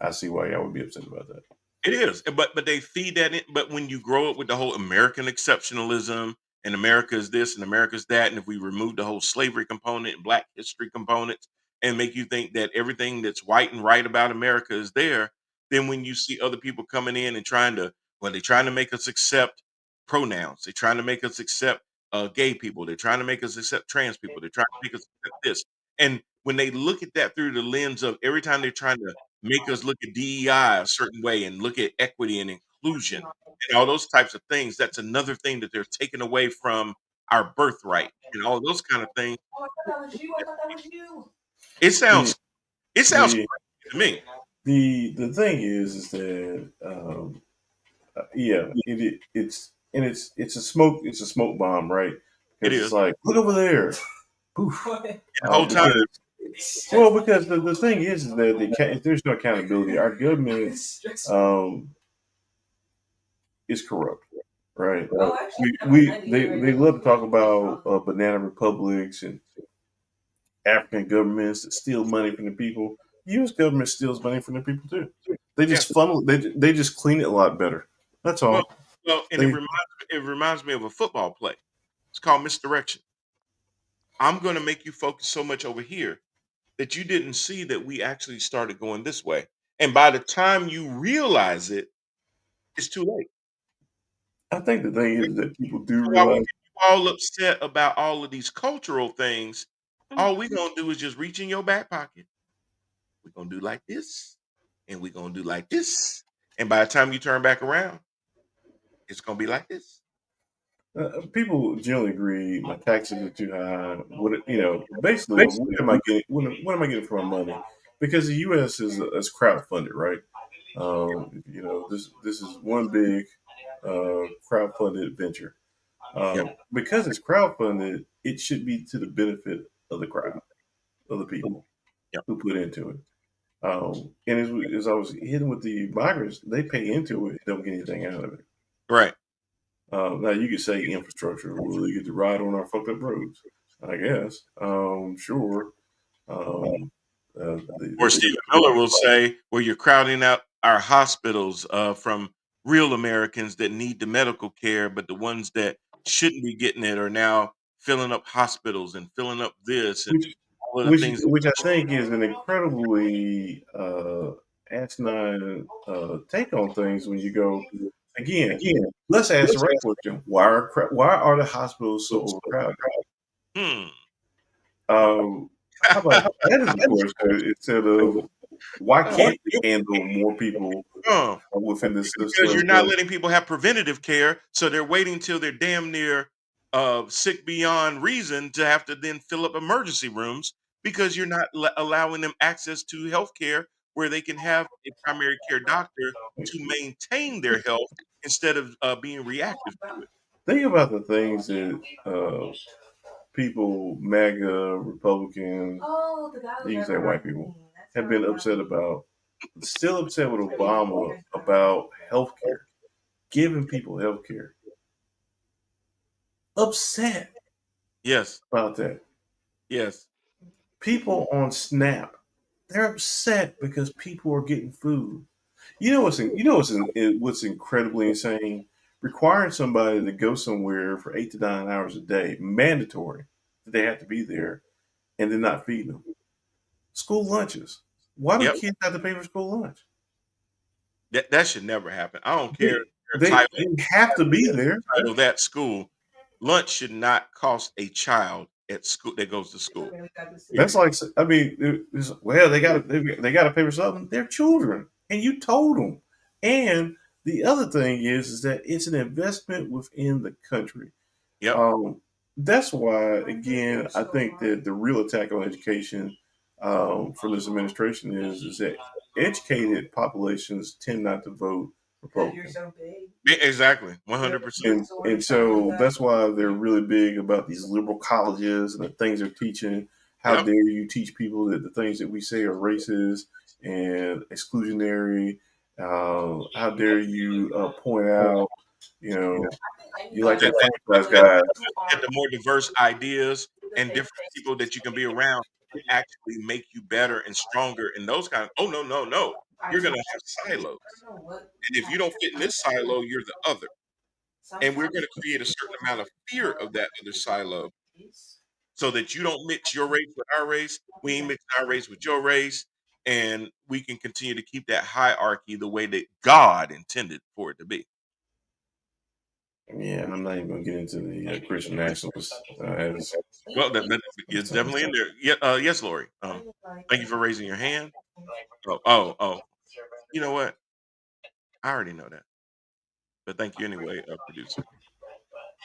I see why y'all would be upset about that. it is, but they feed that in. But when you grow up with the whole American exceptionalism and America is this and America's that, and if we remove the whole slavery component and Black history components and make you think that everything that's white and right about America is there, then when you see other people coming in and they're trying to make us accept pronouns, they're trying to make us accept gay people, they're trying to make us accept trans people, they're trying to make us accept this, and when they look at that through the lens of every time they're trying to make us look at DEI a certain way and look at equity and inclusion and all those types of things. That's another thing that they're taking away from our birthright and all those kind of things. Oh, I thought that was you. I thought that was you. It The sounds it sounds the crazy to me. the thing is that yeah, it's a smoke bomb, right? It Because is. it's like look over there, poof. What? And the whole time, Because because the thing is that there's no accountability. Our government um, is corrupt, right? Oh, actually, They love to talk about banana republics and African governments that steal money from the people. U.S. government steals money from the people too. They yeah. just funnel. They just clean it a lot better. That's Well, all. and They it reminds me of a football play. It's called misdirection. I'm going to make you focus so much over here that you didn't see that we actually started going this way. And by the time you realize it, it's too late. I think the thing is that people do So while we realize, get all upset about all of these cultural things, Mm. all we're gonna do is just reach in your back pocket. We're gonna do like this, and we're gonna do like this. And by the time you turn back around, it's gonna be like this. people generally agree my taxes are too high. Basically, what am I getting? What am I getting for my money? Because the U.S. is crowdfunded, right? This is one big crowdfunded venture. Yep. Because it's crowdfunded, it should be to the benefit of the crowd, of the people Yep. who put into it. And as I was hitting with the migrants, they pay into it, don't get anything out of it. Right. Now you could say infrastructure. Will they get to ride on our fucked up roads? I guess. Sure. Um, Or the Stephen Miller will say, where you're crowding out our hospitals from real Americans that need the medical care, but the ones that shouldn't be getting it are now filling up hospitals and filling up this and which all of the which things. which I think is an incredibly asinine take on things. When you go again, let's ask the right question: why are the hospitals so overcrowded? Hmm. How about that is the question instead of why can't they handle more people Oh, within the because system? you're not letting people have preventative care, so they're waiting till they're damn near sick beyond reason to have to then fill up emergency rooms because you're not allowing them access to health care where they can have a primary care doctor to maintain their health instead of being reactive to it. Think about the things that people, MAGA, Republicans, Oh, the guy who you can say never white heard people, me. That's have not been what upset I'm about, still upset with pretty Obama sure. about health care, giving people health care. Upset Yes, about that. yes, People on Snap, they're upset because people are getting food. What's incredibly insane? Requiring somebody to go somewhere for 8 to 9 hours a day, mandatory that they have to be there, and then not feed them. School lunches. Why do yep. kids have to pay for school lunch? That should never happen. I don't care They their they, title, they have to be there. title that school. Lunch should not cost a child at school that goes to I school. really got this That's Period. serious. like, I mean, they got to pay for something. They're children, and you told them. And the other thing is that it's an investment within the country. Yep. Um, that's why, again, I think that the real attack on education from this administration is that educated populations tend not to vote You're Republican. so big. Exactly. You're 100%. And so that's why they're really big about these liberal colleges and the things they're teaching. How Yep. dare you teach people that the things that we say are racist and exclusionary? How dare you point out, you know, you like That that that franchise that guy? that the more diverse ideas and different people that you can be around will actually make you better and stronger in those kind of, oh no, no, no. I You're just gonna have silos. don't know what And if you don't fit in this silo, you're the other. And we're sometimes gonna create a certain amount of fear of that other silo it's so that you don't mix your race with our race. We ain't mixing our race with your race. And we can continue to keep that hierarchy the way that God intended for it to be. Yeah, I'm not even gonna get into the Christian nationalists. As Well, that is definitely in there. Yeah, yes, Lori. like Thank you for raising your hand. Oh, oh, oh. You know what? I already know that, but thank you anyway, producer.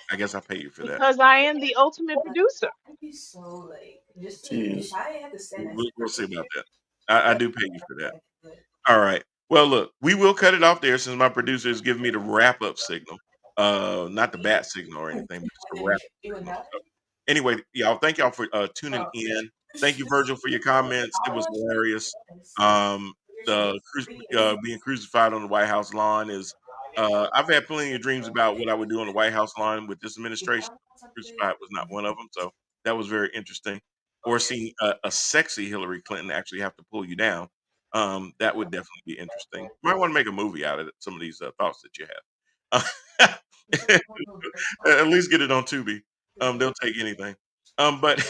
I guess I'll pay you for that. Because I am the ultimate producer. I'd be so like just Jeez. if I had to stand next We'll see to about that. I do pay you for that. but All right. Well, look, we will cut it off there since my producer is giving me the wrap up signal. Not the bat signal or anything, but just the wrap up you would signal. know. So, anyway, y'all, thank y'all for tuning Oh, in. Thank you, Virgil, for your comments. It was hilarious. Um, being crucified on the White House lawn is. I've had plenty of dreams about what I would do on the White House lawn with this administration. Crucified was not one of them, so that was very interesting. Or seeing a sexy Hillary Clinton actually have to pull you down. That would definitely be interesting. Might want to make a movie out of it, some of these thoughts that you have. At least get it on Tubi. They'll take anything. But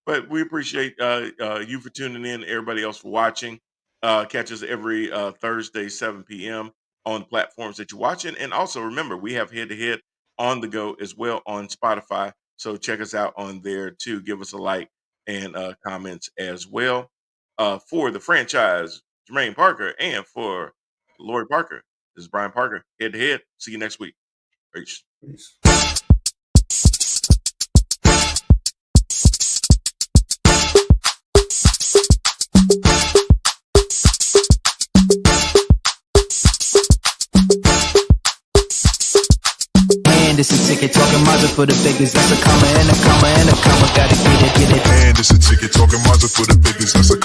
But we appreciate you for tuning in, everybody else for watching. Catch us every Thursday, 7 p.m. on platforms that you're watching. And also remember, we have Head to Head on the go as well on Spotify. So check us out on there too. Give us a like and comments as well. For the franchise, Jermaine Parker, and for Lori Parker, this is Brian Parker, Head to Head. See you next week. Peace. Peace. This a ticket talking Mazda for the biggest. That's a comma and a comma and a comma. Gotta get it, get it. And it's a ticket talking Mazda for the biggest. That's a